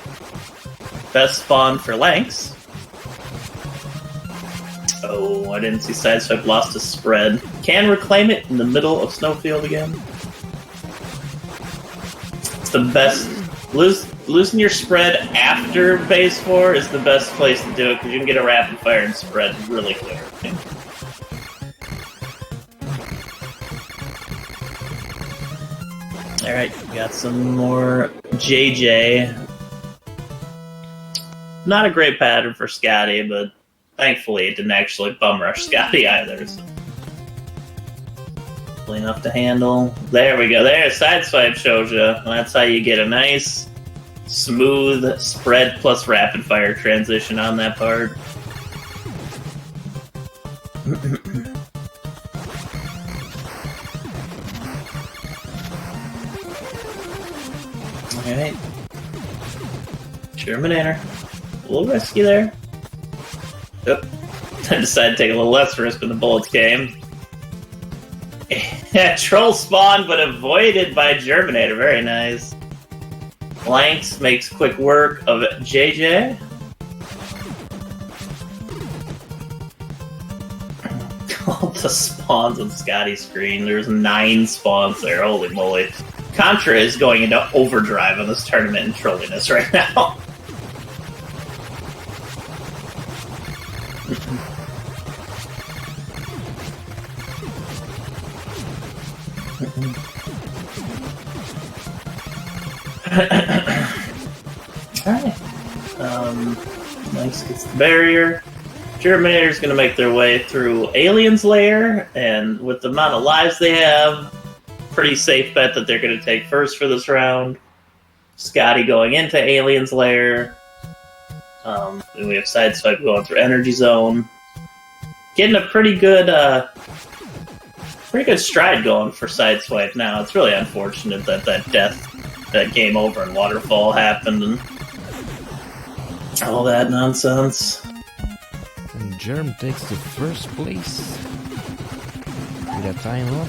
Best spawn for Lynx. Oh, I didn't see Sideswipe lost his spread. Can reclaim it in the middle of Snowfield again. It's the best. Losing your spread after base 4 is the best place to do it, because you can get a rapid fire and spread really quick. Alright, got some more JJ. Not a great pattern for Scotty, but thankfully it didn't actually bum rush Scotty either. So. Enough to handle. There we go. There, Sideswipe shows you. That's how you get a nice, smooth spread plus rapid fire transition on that part. Alright. Terminator. A little risky there. Oh. I decided to take a little less risk when the bullets came. Yeah, troll spawn, but avoided by Germinator. Very nice. Blanks makes quick work of JJ. All the spawns on Scotty's screen. There's 9 spawns there. Holy moly. Contra is going into overdrive on this tournament and trolling us right now. Alright. Nice gets the barrier. Germinator's gonna make their way through Alien's lair, and with the amount of lives they have, pretty safe bet that they're gonna take first for this round. Scotty going into Alien's lair. And we have Sideswipe going through Energy Zone. Getting a pretty good stride going for Sideswipe now. It's really unfortunate that that game over and Waterfall happened and all that nonsense. And Germ takes the first place with a time of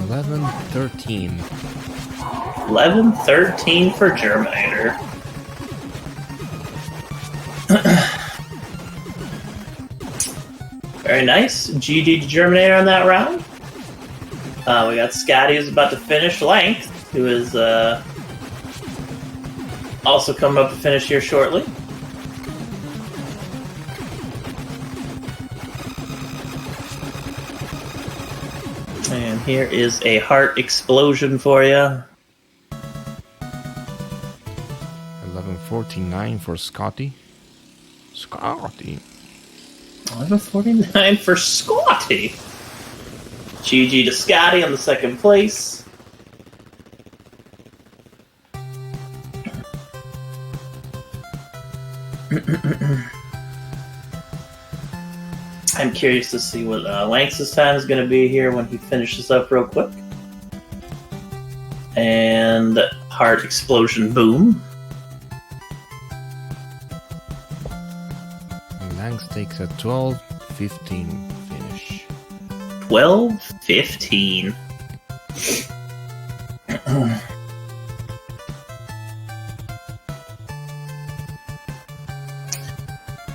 11:13. 11:13 for Germinator. Very nice. GG to Germinator on that round. We got Scotty who's about to finish. Length, who is also coming up to finish here shortly. And here is a heart explosion for you. 11:49 for Scotty. Scotty. 11:49 for Scotty. GG to Scotty on the second place. I'm curious to see what Lanx's time is going to be here when he finishes up real quick. And heart explosion boom. Lanx takes a 12:15 finish. 12:15.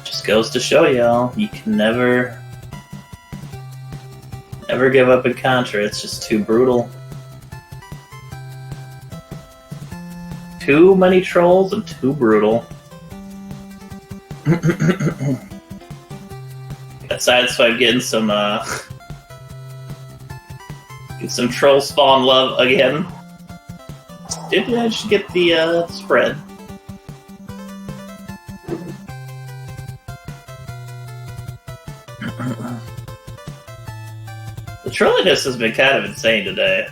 Just goes to show y'all, you can never give up in Contra. It's just too brutal. Too many trolls and too brutal. Sideswipe getting some troll spawn love again. Did I just get the spread? The trolliness has been kind of insane today.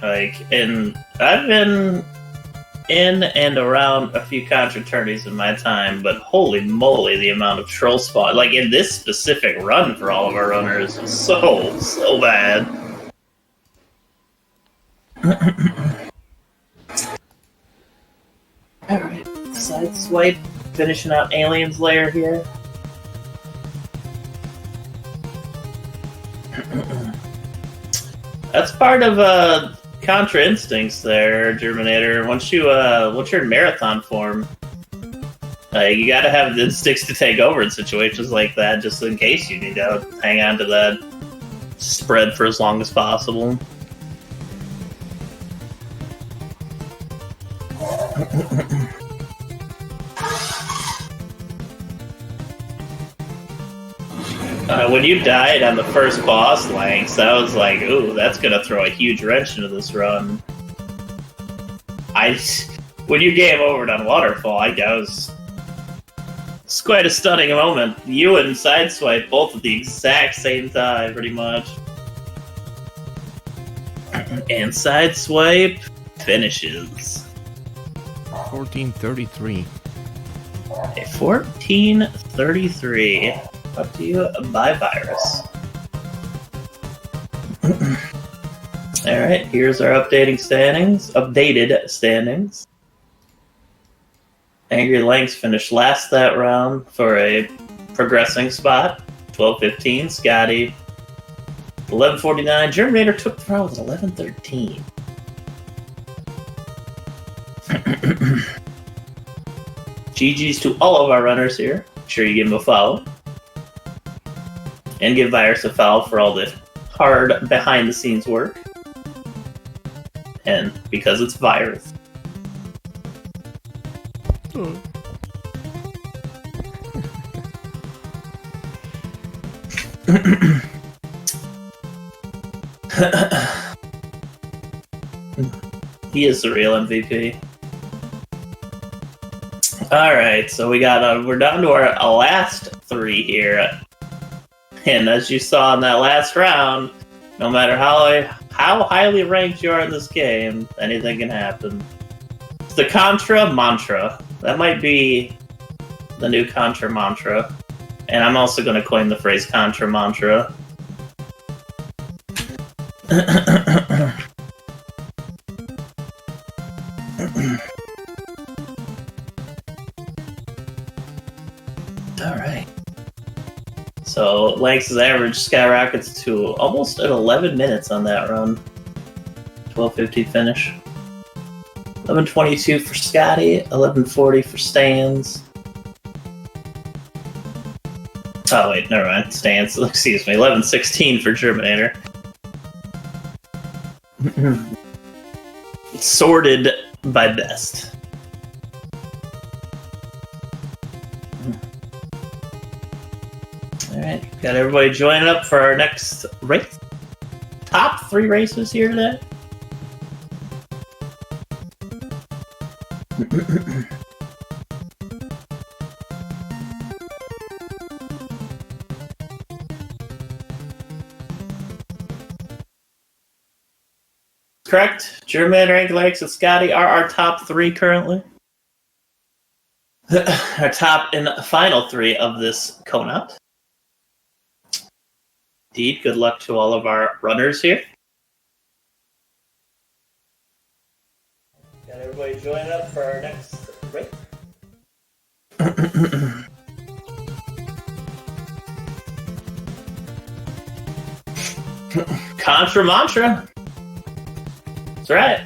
And I've been in and around a few Contra tourneys in my time, but holy moly, the amount of troll spawn, in this specific run for all of our runners, is so bad. Alright, Sideswipe, finishing out Alien's lair here. That's part of Contra instincts there, Germinator. Once you're in marathon form, you gotta have the instincts to take over in situations like that, just in case you need to hang on to that spread for as long as possible. When you died on the first boss, Lanx, I was like, ooh, that's gonna throw a huge wrench into this run. When you game overed on Waterfall, it's quite a stunning moment. You and Sideswipe both at the exact same time, pretty much. And Sideswipe finishes. 14:33. A 14:33. Up to you by Virus. Alright, here's our updated standings. Angry Lanx finished last that round for a progressing spot. 12-15. Scotty 11:49. Germinator took the round with 11:13. GG's to all of our runners here. Make sure you give them a follow. And give Virus a follow for all the hard behind-the-scenes work. And because it's Virus. He is the real MVP. Alright, so we're down to our last 3 here. And as you saw in that last round, no matter how highly ranked you are in this game, anything can happen. It's the Contra mantra. That might be the new Contra mantra. And I'm also going to coin the phrase Contra mantra. Alright. So, Lanx's average skyrockets to almost at 11 minutes on that run. 12:50 finish. 11:22 for Scotty, 11:40 for Stans. Oh wait, never mind. Stans, excuse me. 11:16 for Germinator. It's sorted by best. Alright, got everybody joining up for our next race. Top 3 races here today. Correct. German, Alex, and Scotty are our top 3 currently. Our top and final 3 of this Conut. Indeed, good luck to all of our runners here. Got everybody joining up for our next race. Contra mantra. That's right.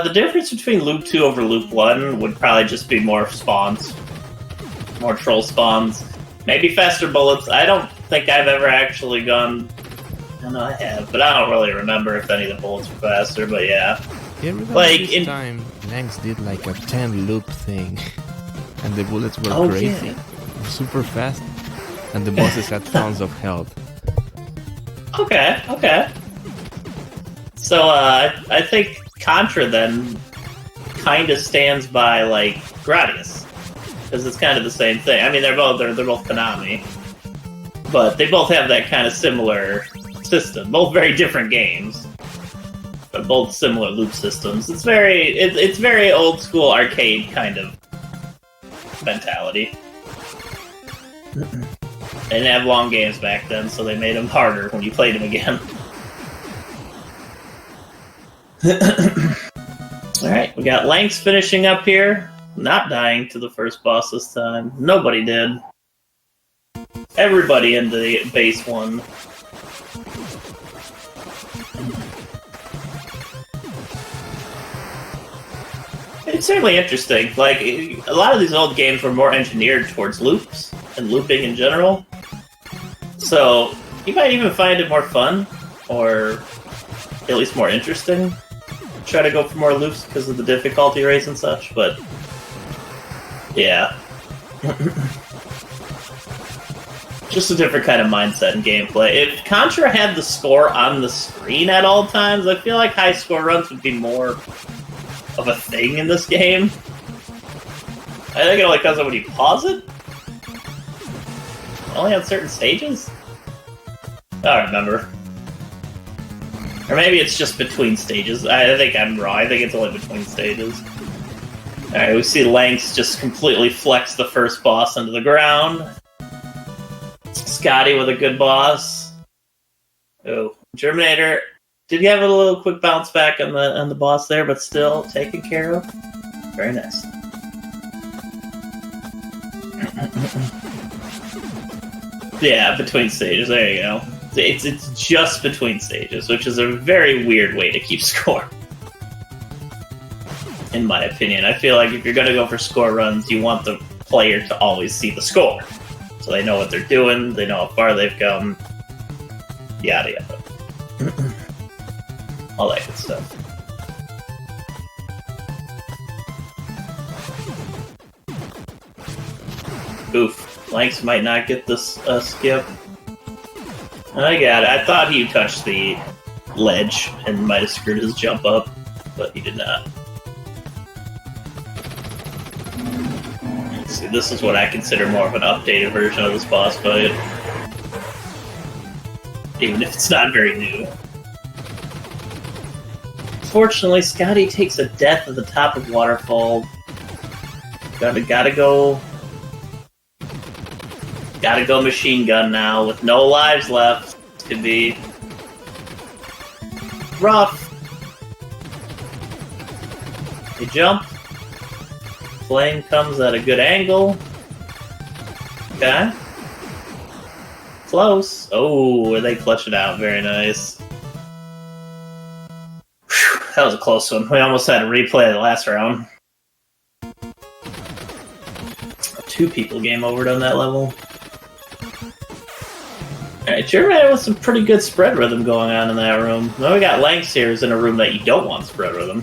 The difference between Loop 2 over Loop 1 would probably just be more spawns. More troll spawns. Maybe faster bullets. I don't think I've ever actually gone... I know I have, but I don't really remember if any of the bullets were faster, but yeah. Yeah, remember like this time Lanx did like a 10 loop thing, and the bullets were crazy, super fast, and the bosses had tons of health. Okay. So, I think Contra then kind of stands by, like, Gradius. Because it's kind of the same thing. I mean, they're both Konami. But they both have that kind of similar system. Both very different games. But both similar loop systems. It's very old school arcade kind of mentality. They didn't have long games back then, so they made them harder when you played them again. Alright, we got Lanx finishing up here. Not dying to the first boss this time. Nobody did. Everybody in the base won. It's certainly interesting. Like, a lot of these old games were more engineered towards loops and looping in general. So, you might even find it more fun, or at least more interesting. Try to go for more loops because of the difficulty rates and such, but yeah. Just a different kind of mindset and gameplay. If Contra had the score on the screen at all times, I feel like high score runs would be more of a thing in this game. I think it only comes up when you pause it. Only on certain stages? I don't remember. Or maybe it's just between stages. I think I'm wrong. I think it's only between stages. Alright, we see Lynx just completely flex the first boss into the ground. Scotty with a good boss. Oh, Germinator did have a little quick bounce back on the boss there, but still taken care of. Very nice. Yeah, between stages. There you go. It's just between stages, which is a very weird way to keep score. In my opinion, I feel like if you're gonna go for score runs, you want the player to always see the score, so they know what they're doing, they know how far they've come, yada yada, all that good stuff. Oof, Lynx might not get this skip. I got it. I thought he touched the ledge and might have screwed his jump up, but he did not. See, this is what I consider more of an updated version of this boss fight. Even if it's not very new. Fortunately, Scotty takes a death at the top of Waterfall. Gotta go machine gun now with no lives left. This could be rough. They jump. Flame comes at a good angle. Okay. Close. Oh, they clutch it out. Very nice. Whew, that was a close one. We almost had a replay of the last round. 2 people game overed on that level. Alright, Germinator with some pretty good spread rhythm going on in that room. Then we got Lynx here is in a room that you don't want spread rhythm.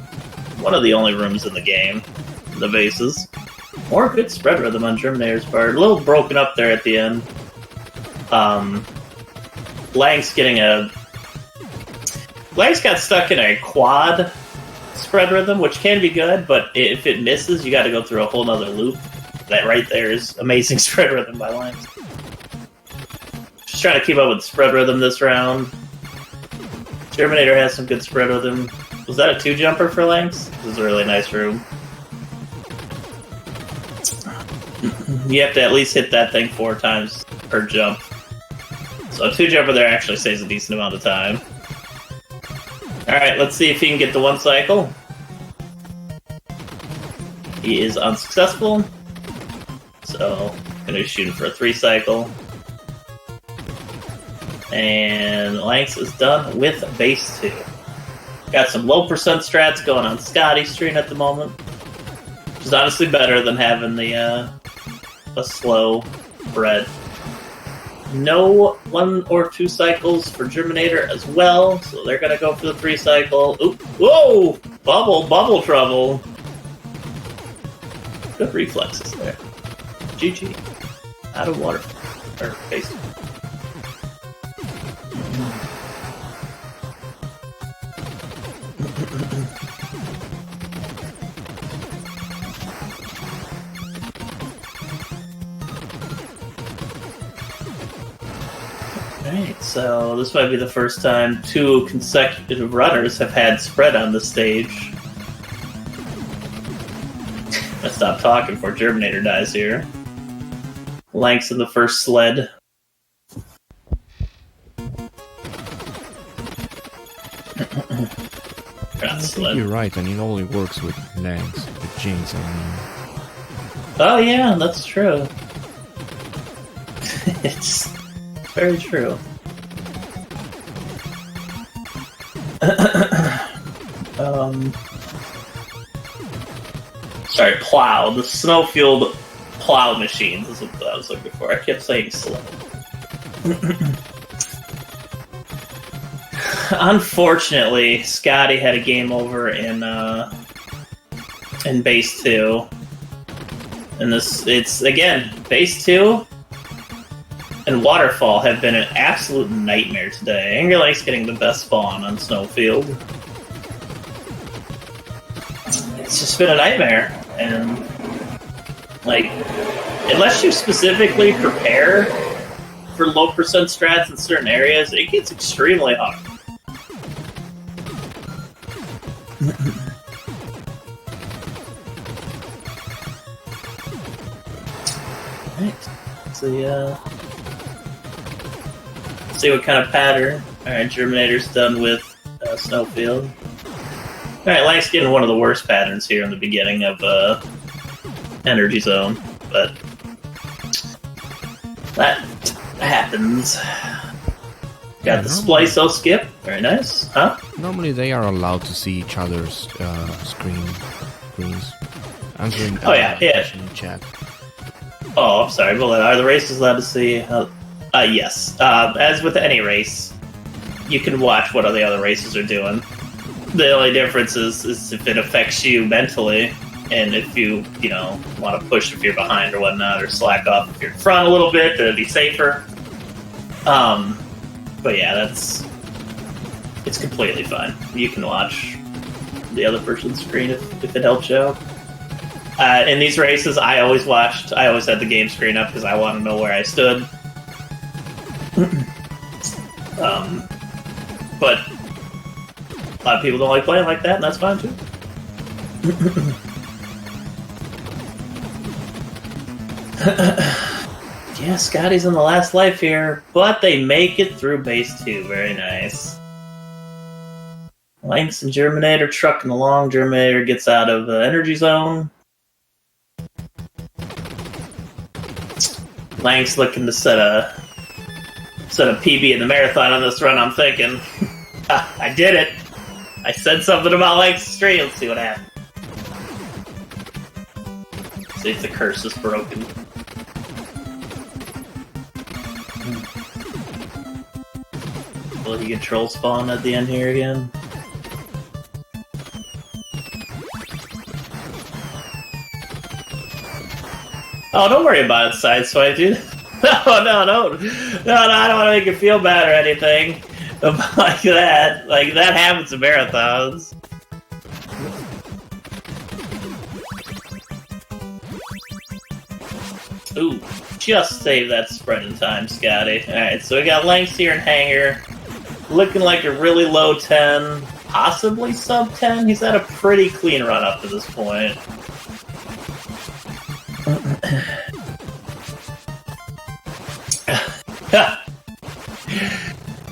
One of the only rooms in the game. The bases. More good spread rhythm on Germinator's part. A little broken up there at the end. Lynx got stuck in a quad spread rhythm, which can be good, but if it misses, you gotta go through a whole nother loop. That right there is amazing spread rhythm by Lynx. Just trying to keep up with the spread rhythm this round. Germinator has some good spread rhythm. Was that a 2-jumper for Lynx? This is a really nice room. You have to at least hit that thing 4 times per jump. So a 2-jumper there actually saves a decent amount of time. Alright, let's see if he can get the 1 cycle. He is unsuccessful. So, gonna be shooting for a 3 cycle. And Lynx is done with base 2. Got some low percent strats going on Scotty's screen at the moment. Which is honestly better than having the a slow bread. No 1 or 2 cycles for Germinator as well, so they're gonna go for the 3 cycle. Oop! Whoa! Bubble trouble. Good reflexes there. GG. Out of water. Or base. Alright, so this might be the first time 2 consecutive runners have had spread on the stage. Let's stop talking before Germinator dies here. Lynx in the first sled. I think you're right, and it only works with Lynx, with Jinx, I mean. Oh yeah, that's true. It's very true. Sorry, plow. The snowfield plow machines is what I was looking for. I kept saying slow. Unfortunately, Scotty had a game over in base 2. And it's again, base 2 and Waterfall have been an absolute nightmare today. Angry Lake's getting the best spawn on Snowfield. It's just been a nightmare, and like, unless you specifically prepare for low percent strats in certain areas, it gets extremely hard. Alright. See what kind of pattern. Alright, Germinator's done with Snowfield. Alright, Lank's getting one of the worst patterns here in the beginning of Energy Zone, but that happens. Got the Splice-O skip. Very nice. Huh? Normally they are allowed to see each other's screens. Answering question in chat. Oh, I'm sorry. Well, are the races allowed to see? Yes. As with any race, you can watch what the other races are doing. The only difference is if it affects you mentally, and if you want to push if you're behind or whatnot, or slack off if you're in front a little bit to be safer. But yeah, it's completely fine. You can watch the other person's screen if it helps you out. In these races, I always had the game screen up because I want to know where I stood. But a lot of people don't like playing like that, and that's fine too. Yeah, Scotty's in the last life here, but they make it through base 2. Very nice. Lanks and Germinator trucking along. Germinator gets out of the Energy Zone. Lank's looking to set a PB in the marathon on this run, I'm thinking. I did it! I said something about Lank's stream. Let's see what happens. See if the curse is broken. Will he control spawn at the end here again? Oh, don't worry about it, Sideswipe, dude. No, I don't want to make you feel bad or anything like that. Like, that happens in marathons. Ooh, just save that spread in time, Scotty. Alright, so we got Lanks here in Hanger. Looking like a really low 10, possibly sub 10. He's had a pretty clean run up to this point.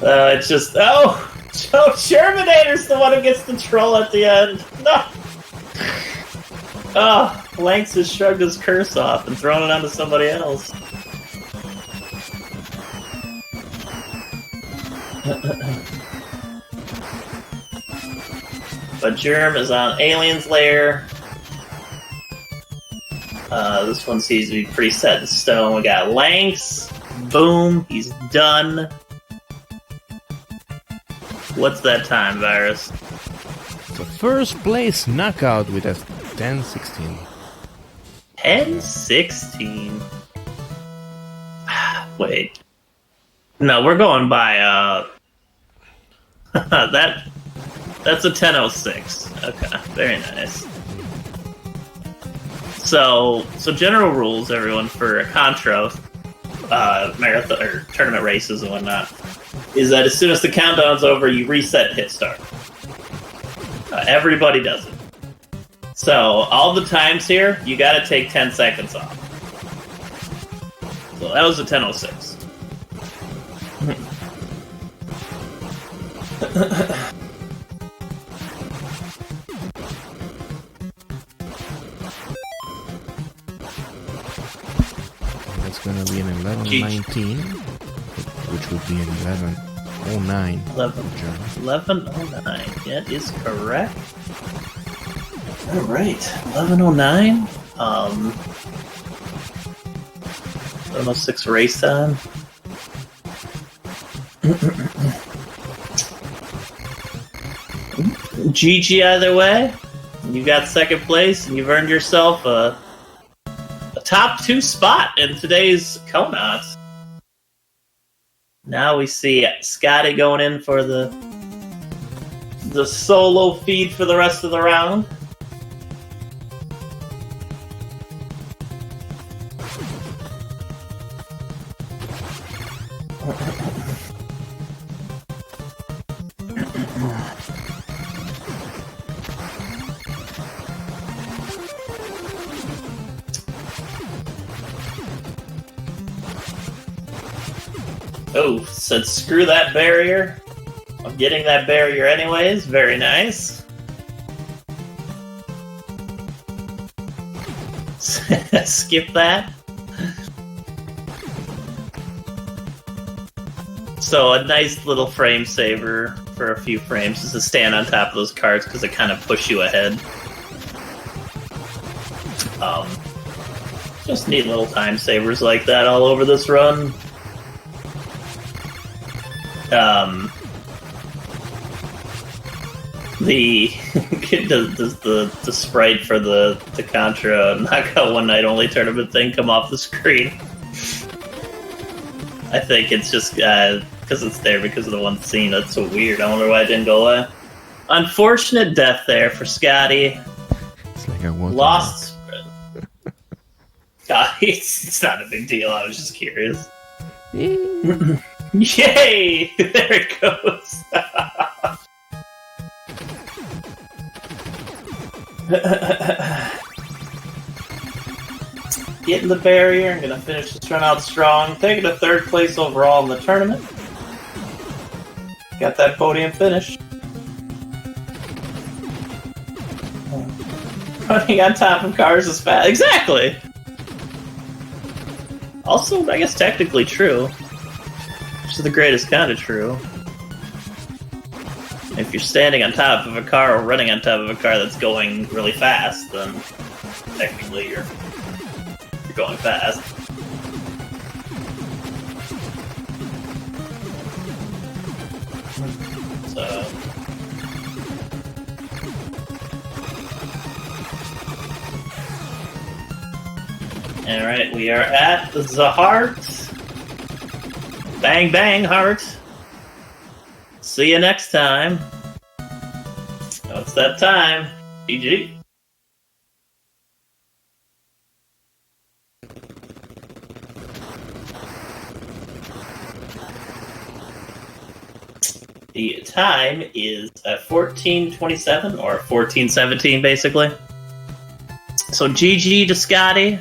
It's just... Oh! Germinator's the one who gets the troll at the end. No! Oh, Lanks has shrugged his curse off and thrown it onto somebody else. But Germ is on Alien's Lair. This one seems to be pretty set in stone. We got Lanks. Boom. He's done. What's that time, Virus? The first place knockout with a 10-16. 10-16? Wait. No, we're going by, that's a 10-06. Okay, very nice. So general rules, everyone, for a Contra, marathon, or tournament races and whatnot, is that as soon as the countdown's over, you reset hit start. Everybody does it. So, all the times here, you gotta take 10 seconds off. So that was a 10:06. That's gonna be an 11:19, which would be an 11:09. 11:09. That is correct. All right, 11:09. 11:06 race time. GG either way. You got second place, and you've earned yourself a top 2 spot in today's Conauts. Now we see Scotty going in for the solo feed for the rest of the round. Oh, said screw that barrier. I'm getting that barrier anyways. Very nice. Skip that. So a nice little frame saver for a few frames is to stand on top of those cars because they kind of push you ahead. Just neat little time savers like that all over this run. The sprite for the Contra Knockout One Night Only tournament thing come off the screen. I think it's just because it's there because of the one scene. That's so weird. I wonder why it didn't go away. Unfortunate death there for Scotty. It's like I want Lost. It's not a big deal. I was just curious. Yay! There it goes. Getting the barrier. I'm gonna finish this run out strong. Taking a 3rd place overall in the tournament. Got that podium finish. Running on top of cars is fast. Exactly. Also, I guess technically true. Which is the greatest kind of true. If you're standing on top of a car or running on top of a car that's going really fast, then technically you're going fast. So... Alright, we are at the heart. Bang, bang, heart. See you next time. Oh, it's that time. GG. The time is 14:27 or 14:17, basically. So GG to Scotty.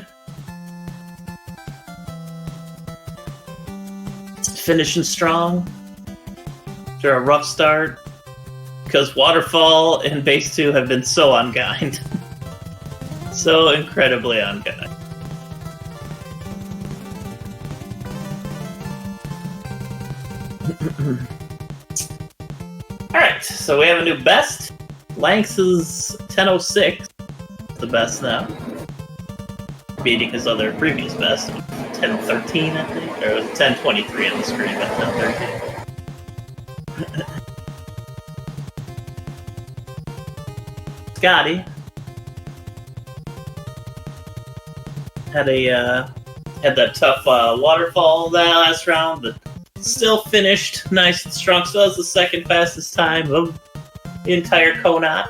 Finishing strong after a rough start, because Waterfall and Base 2 have been so unkind. So incredibly unkind. Alright, so we have a new best. Lanx is 10:06. The best now. Beating his other previous best. 10:13, I think, or it was 10:23 on the screen, but 10:13. Scotty had that tough waterfall that last round, but still finished nice and strong. So that was the 2nd fastest time of the entire Conat.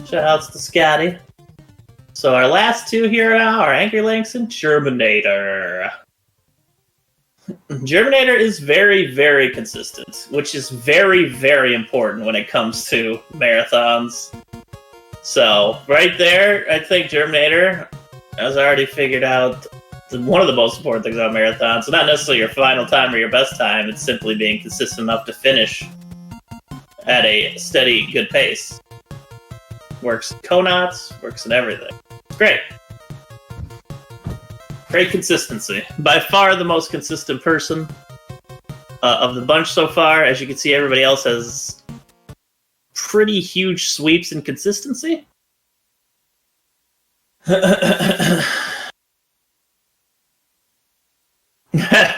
Shoutouts to Scotty. So our last 2 here now are Angry Lynx and Germinator. Germinator is very, very consistent, which is very, very important when it comes to marathons. So, right there, I think Germinator has already figured out one of the most important things about marathons. So not necessarily your final time or your best time, it's simply being consistent enough to finish at a steady, good pace. Works in Conats, works in everything. Great. Great consistency. By far the most consistent person of the bunch so far. As you can see, everybody else has pretty huge sweeps in consistency.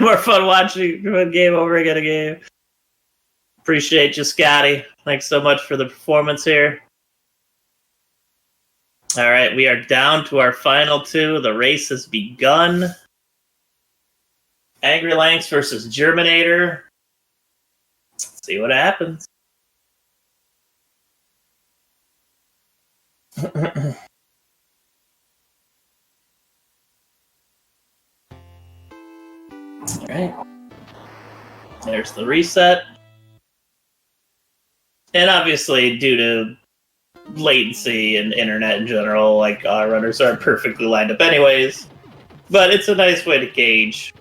More fun watching one game over again a game. Appreciate you, Scotty. Thanks so much for the performance here. All right, we are down to our final 2. The race has begun. Angry Lynx versus Germinator. Let's see what happens. All right. There's the reset. And obviously, due to latency and internet in general, like our runners aren't perfectly lined up anyways. But it's a nice way to gauge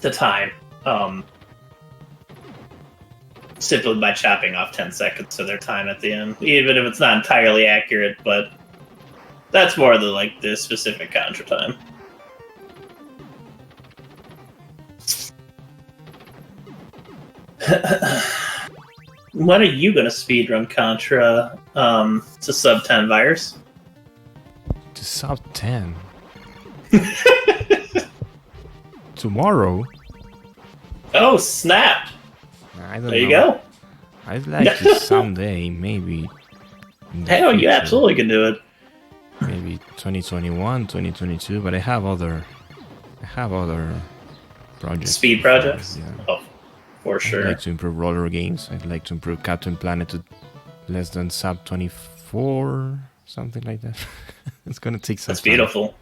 the time. simply by chopping off 10 seconds of their time at the end, even if it's not entirely accurate, but that's more the specific Contra time. When are you gonna speedrun Contra to sub 10 virus? To sub 10? Tomorrow? Oh, snap! I don't know. There you go. I'd like to someday, maybe. Hell, you absolutely can do it. Maybe 2021, 2022, but I have other projects. Speed projects? Yeah. Oh, for sure. I'd like to improve roller games. I'd like to improve Captain Planet to less than sub 24, something like that. It's gonna take some That's time. beautiful.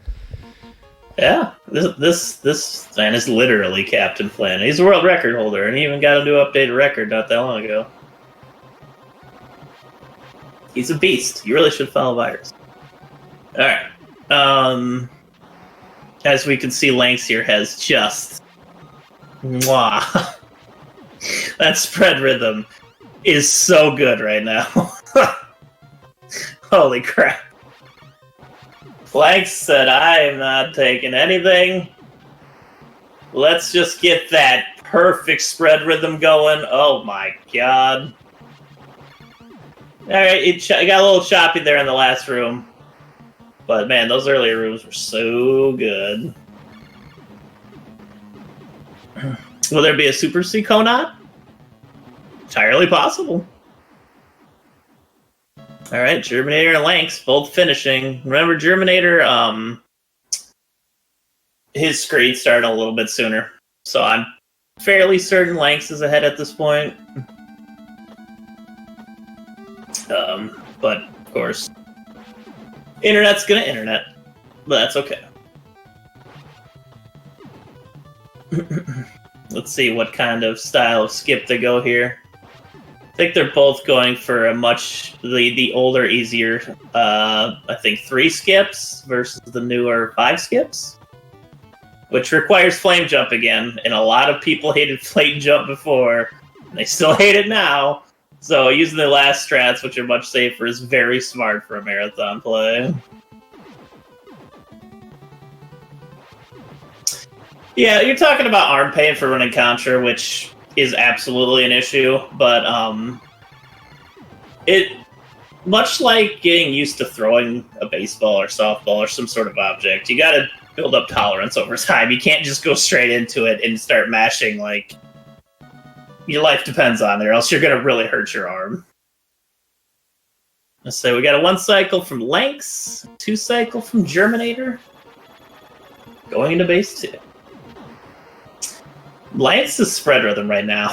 Yeah, this man is literally Captain Planet. He's a world record holder, and he even got a new updated record not that long ago. He's a beast. You really should follow Virus. Alright. As we can see, Lynx here has just... Mwah. That spread rhythm is so good right now. Holy crap. Lynx said, I am not taking anything. Let's just get that perfect spread rhythm going. Oh my god. Alright, it got a little choppy there in the last room. But man, those earlier rooms were so good. Will there be a Super Seconot? Entirely possible. Alright, Germinator and Lynx both finishing. Remember, Germinator, his screen started a little bit sooner. So I'm fairly certain Lynx is ahead at this point. But, of course, internet's gonna internet. But that's okay. Let's see what kind of style of skip they go here. I think they're both going for a the older, easier, I think 3 skips versus the newer 5 skips. Which requires flame jump again, and a lot of people hated flame jump before, and they still hate it now. So using the last strats, which are much safer, is very smart for a marathon play. Yeah, you're talking about arm pain for running Contra, which is absolutely an issue, but it much like getting used to throwing a baseball or softball or some sort of object, you gotta build up tolerance over time. You can't just go straight into it and start mashing like your life depends on it, or else you're gonna really hurt your arm. Let's say we got a 1 cycle from Lynx, 2 cycle from Germinator, going into base 2. Lance is spread rhythm right now.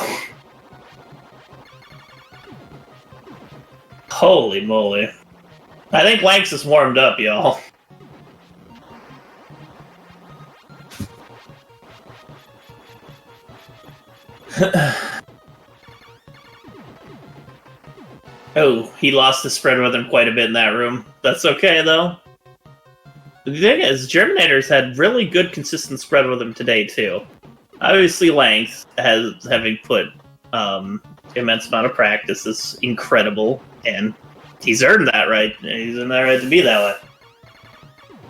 Holy moly. I think Lynx is warmed up, y'all. Oh, he lost the spread rhythm quite a bit in that room. That's okay, though. The thing is, Germinator's had really good consistent spread rhythm today, too. Obviously, Length, having put immense amount of practice, is incredible, and he's earned that right. He's earned that right to be that way.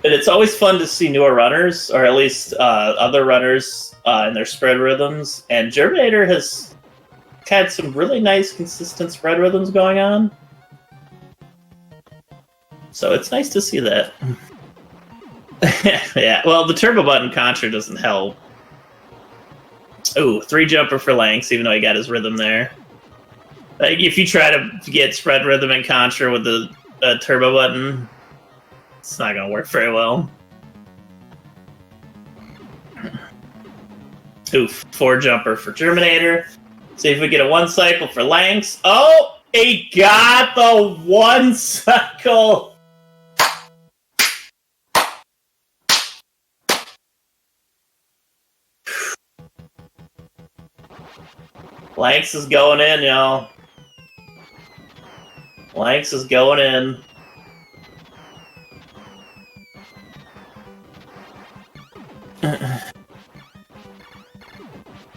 But it's always fun to see newer runners, or at least other runners in their spread rhythms, and Germinator has had some really nice, consistent spread rhythms going on. So it's nice to see that. Yeah, well, the turbo button Contra doesn't help. Ooh, 3 jumper for Lynx, even though he got his rhythm there. Like, if you try to get spread rhythm in Contra with the turbo button, it's not going to work very well. Ooh, 4 jumper for Germinator. See if we get a 1 cycle for Lynx. Oh, he got the 1 cycle! Lynx is going in, y'all. Lynx is going in.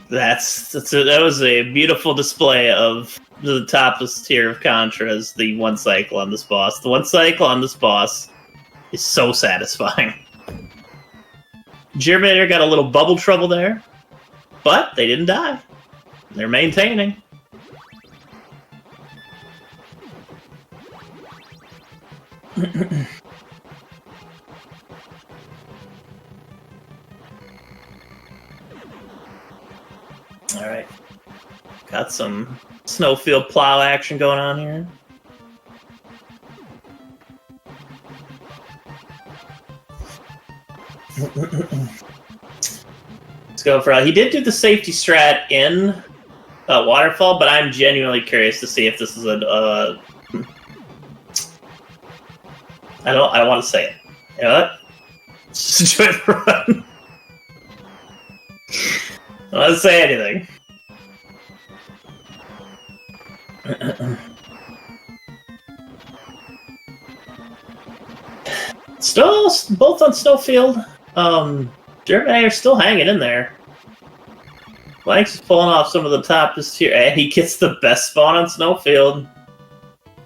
That was a beautiful display of the toppest tier of Contras, the one cycle on this boss. The one cycle on this boss is so satisfying. Germinator got a little bubble trouble there, but they didn't die. They're maintaining. Alright. Got some snowfield plow action going on here. Let's go for... he did do the safety strat in Waterfall, but I'm genuinely curious to see if this is a... I don't want to say it. You know what? Just enjoy the run. I don't want to say anything. Still, both on Snowfield. Germinator still hanging in there. Blank's pulling off some of the top just here, and he gets the best spawn on Snowfield.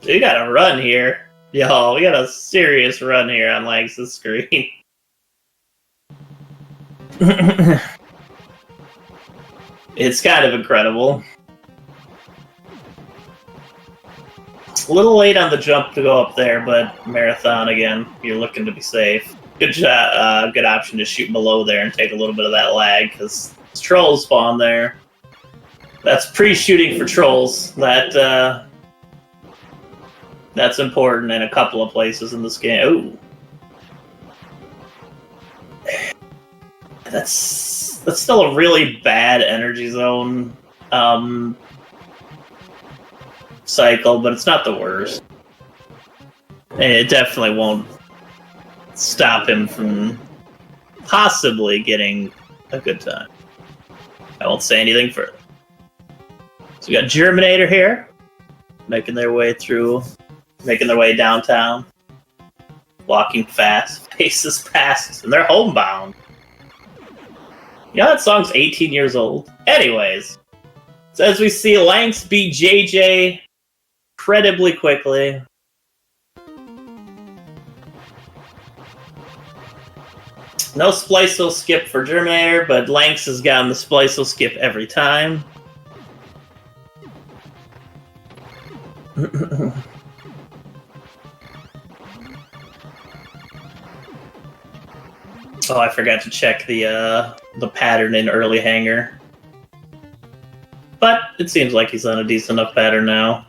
We got a run here. Yo, we got a serious run here on Lanx's screen. It's kind of incredible. A little late on the jump to go up there, but Marathon again, you're looking to be safe. Good job, good option to shoot below there and take a little bit of that lag, because trolls spawn there. That's pre-shooting for trolls. That's important in a couple of places in this game. Ooh. That's still a really bad energy zone cycle, but it's not the worst. And it definitely won't stop him from possibly getting a good time. I won't say anything further. So we got Germinator here, making their way downtown, walking fast, faces past, and they're homebound. You know that song's 18 years old? Anyways, so as we see, Lanx beat JJ incredibly quickly. No Splice'll skip for Germinator, but Lanx has gotten the Splice'll skip every time. Oh, I forgot to check the pattern in early hanger. But it seems like he's on a decent enough pattern now.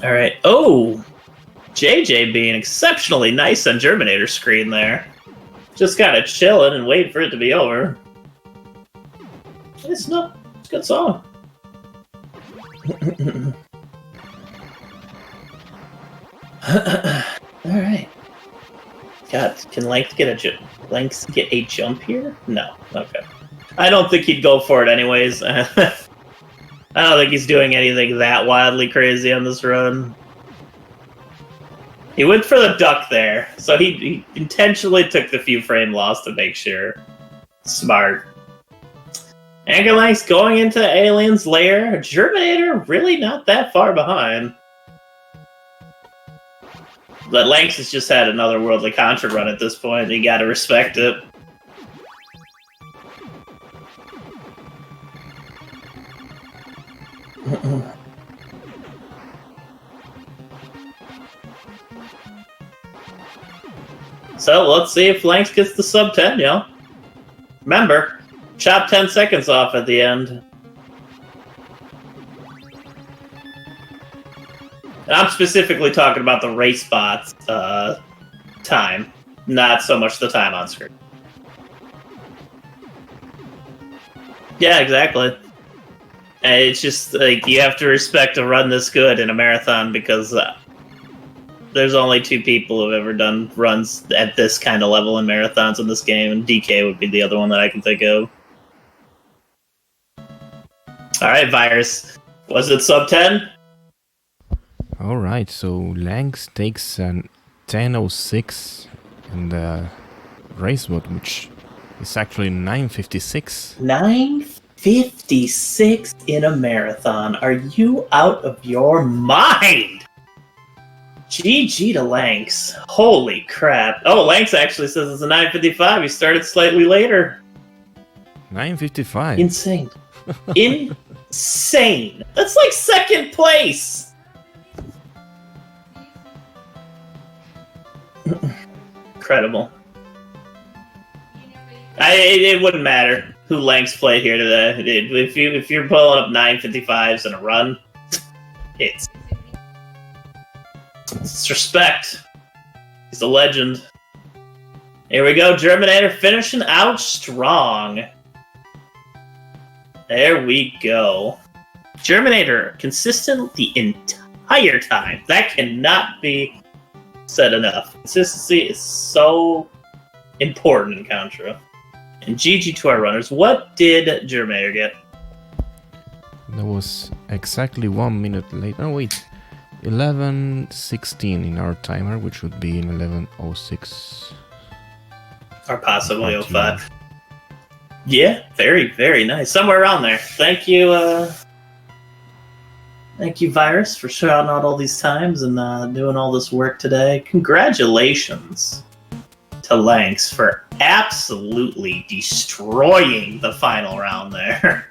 Alright. Oh! JJ being exceptionally nice on Germinator's screen there. Just kind of chilling and waiting for it to be over. It's a good song. Alright. God, can Lanx get a jump here? No. Okay. I don't think he'd go for it anyways. I don't think he's doing anything that wildly crazy on this run. He went for the duck there, so he intentionally took the few frame loss to make sure. Smart. Lanx going into Alien's lair. Germinator really not that far behind. But Lanx has just had another worldly Contra run at this point. You gotta respect it. So let's see if Lanx gets the sub 10, yo. Remember, chop 10 seconds off at the end. And I'm specifically talking about the race bots time, not so much the time on screen. Yeah, exactly. And it's just like you have to respect a run this good in a marathon because there's only 2 people who've ever done runs at this kind of level in marathons in this game, and DK would be the other one that I can think of. Alright, Virus. Was it sub 10? Alright, so Lanx takes an 10.06 in the race mode, which It's actually 9:56. 9:56 in a marathon. Are you out of your mind? GG to Lanks. Holy crap. Oh, Lanks actually says it's a 9:55. He started slightly later. 9:55. Insane. Insane. That's like second place. Incredible. It wouldn't matter who Lanks played here today. If you're pulling up 9:55s in a run, it's respect. He's a legend. Here we go, Germinator finishing out strong. There we go. Germinator consistent the entire time. That cannot be said enough. Consistency is so important in Contra. And GG to our runners. What did Germinator get? That was exactly 1 minute late. Oh wait, 11:16 in our timer, which would be in 11:06. Or possibly 05. Yeah, very, very nice. Somewhere around there. Thank you, Virus, for shouting out all these times and doing all this work today. Congratulations to Lanks for absolutely destroying the final round there.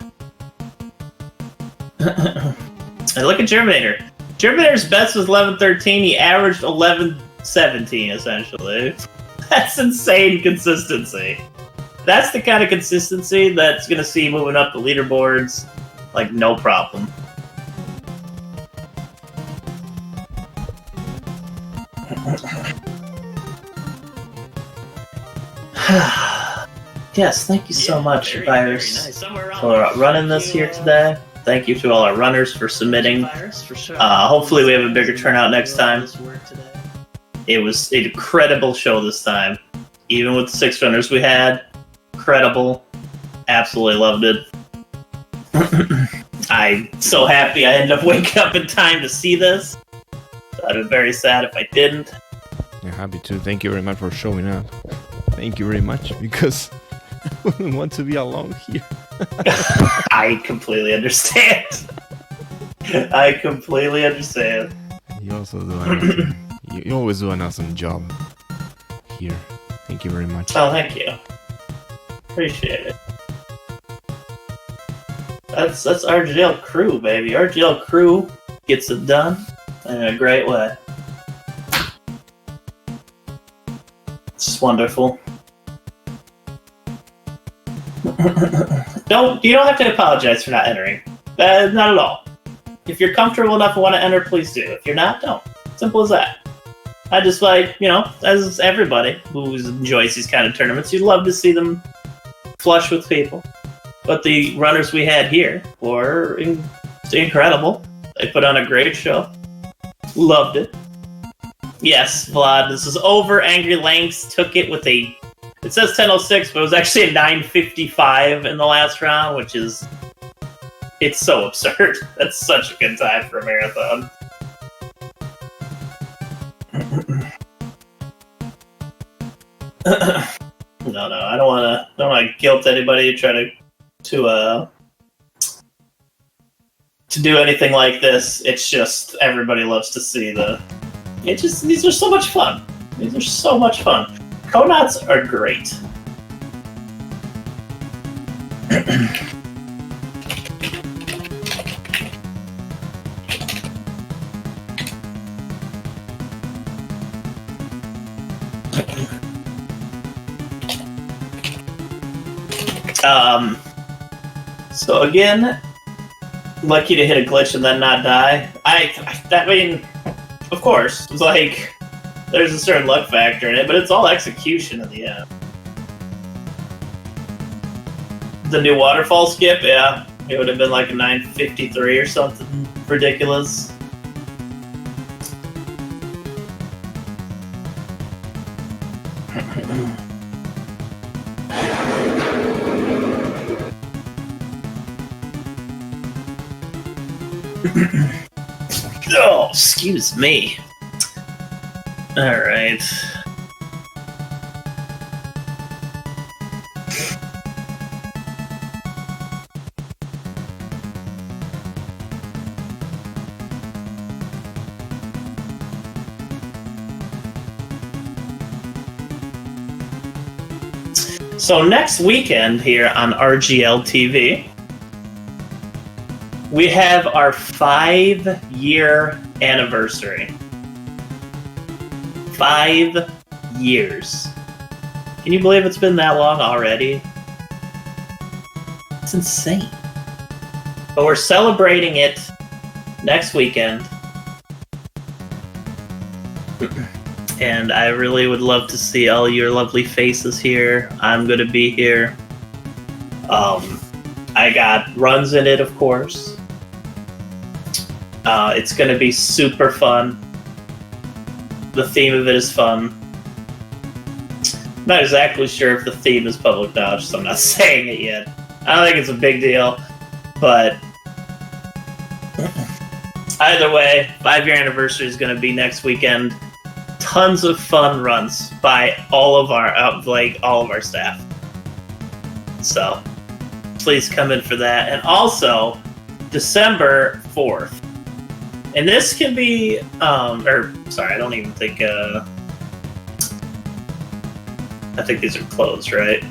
And look at Germinator. Germinator's best was 11:13. He averaged 11:17, essentially. That's insane consistency. That's the kind of consistency that's going to see moving up the leaderboards like no problem. Yes, thank you so much, Virus, for running this here today. Thank you to all our runners for submitting. Hopefully we have a bigger turnout next time. It was an incredible show this time. Even with the 6 runners we had. Incredible. Absolutely loved it. I'm so happy I ended up waking up in time to see this. I'd be very sad if I didn't. Yeah, happy to. Thank you very much for showing up. Thank you very much, because I wouldn't want to be alone here. I completely understand. I completely understand. You also do an awesome, you always do an awesome job here. Thank you very much. Oh, thank you. Appreciate it. That's RGL crew, baby. RGL crew gets it done in a great way. It's wonderful. You don't have to apologize for not entering. Not at all. If you're comfortable enough and want to enter, please do. If you're not, don't. Simple as that. I just as everybody who enjoys these kind of tournaments, you'd love to see them flush with people. But the runners we had here were incredible. They put on a great show. Loved it. Yes, Vlad, this is over. Angry Lanks took it with it says 10:06, but it was actually a 9:55 in the last round, which is, it's so absurd. That's such a good time for a marathon. No, I don't want to guilt anybody to try to do anything like this. It's just everybody loves to see these are so much fun. These are so much fun. Conauts are great. So again, lucky to hit a glitch and then not die. I mean, of course, it's like, there's a certain luck factor in it, but it's all execution in the end. The new waterfall skip, yeah, it would have been like a 9:53 or something ridiculous. Oh, excuse me. Alright. So next weekend here on RGL TV, we have our 5-year anniversary. 5 years. Can you believe it's been that long already? It's insane. But we're celebrating it next weekend. And I really would love to see all your lovely faces here. I'm going to be here. I got runs in it, of course. It's going to be super fun. The theme of it is fun. I'm not exactly sure if the theme is public knowledge, so I'm not saying it yet. I don't think it's a big deal, but either way, 5-year anniversary is going to be next weekend. Tons of fun runs by all of our staff. So please come in for that. And also December 4th. And this can be I don't even think I think these are closed, right?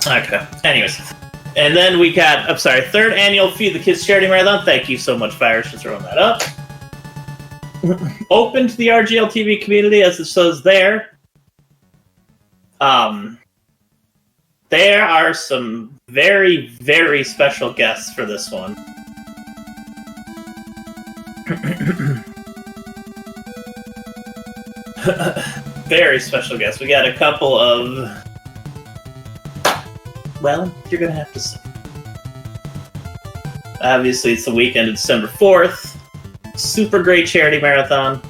Okay. Anyways. And then we got, 3rd annual Feed the Kids Charity Marathon. Thank you so much, Virus, for throwing that up. Open to the RGL TV community, as it says there. There are some very, very special guests for this one. Very special guests. We got a couple of... Well, you're going to have to see. Obviously, it's the weekend of December 4th. Super great charity marathon.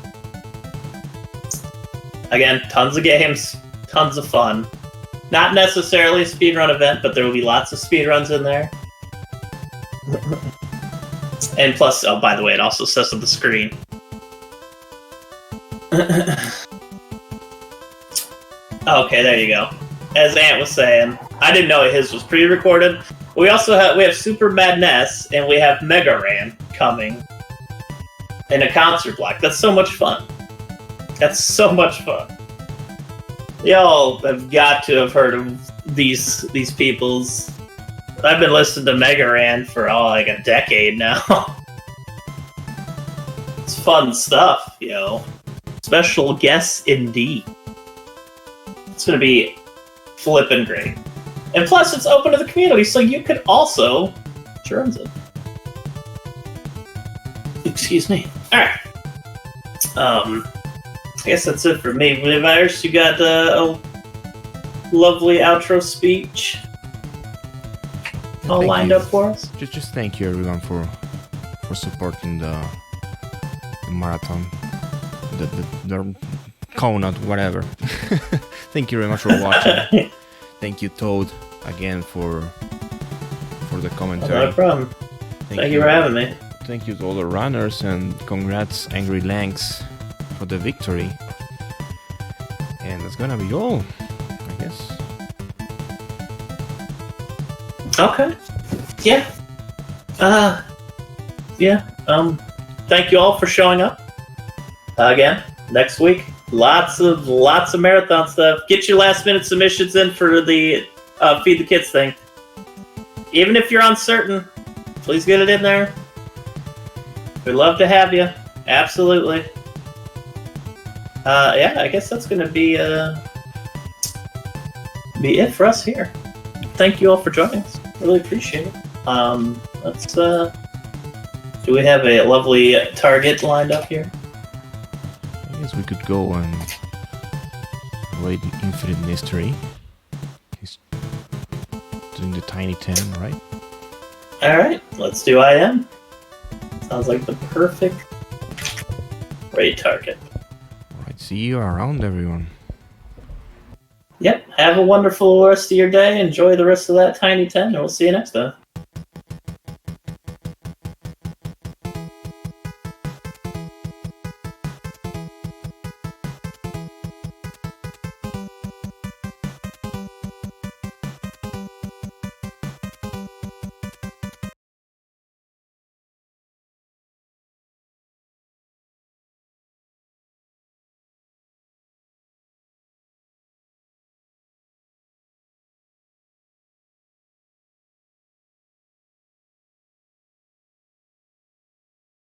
Again, tons of games, tons of fun. Not necessarily a speedrun event, but there will be lots of speedruns in there. And plus, oh, by the way, it also says on the screen. Okay, there you go. As Ant was saying, I didn't know his was pre-recorded. We also have Super Madness and we have Mega Ran coming in a concert block. That's so much fun. That's so much fun. Y'all have got to have heard of these people's. I've been listening to Mega Ran for like a decade now. It's fun stuff, yo. Special guests indeed. It's gonna be flippin' great. And plus, it's open to the community, so you could also germs it. Excuse me. Alright. I guess that's it for me. Virus, you got a lovely outro speech all lined up for us? Just thank you everyone for supporting the marathon, the Conat, whatever. Thank you very much for watching. Thank you, Toad, again for the commentary. No problem. Thank you for having me. Thank you to all the runners, and congrats, Angry Lanks, for the victory. And that's gonna be all, I guess. Okay. Yeah. Thank you all for showing up. Again, next week, lots of marathon stuff. Get your last minute submissions in for the Feed the Kids thing. Even if you're uncertain, please get it in there. We'd love to have you. Absolutely. Yeah, I guess that's gonna be it for us here. Thank you all for joining us. Really appreciate it. Let's do we have a lovely target lined up here? I guess we could go and wait Infinite Mystery. He's doing the Tiny 10, right? Alright, let's do IM. Sounds like the perfect raid target. Alright, see you around, everyone. Yep, have a wonderful rest of your day. Enjoy the rest of that Tiny 10, and we'll see you next time.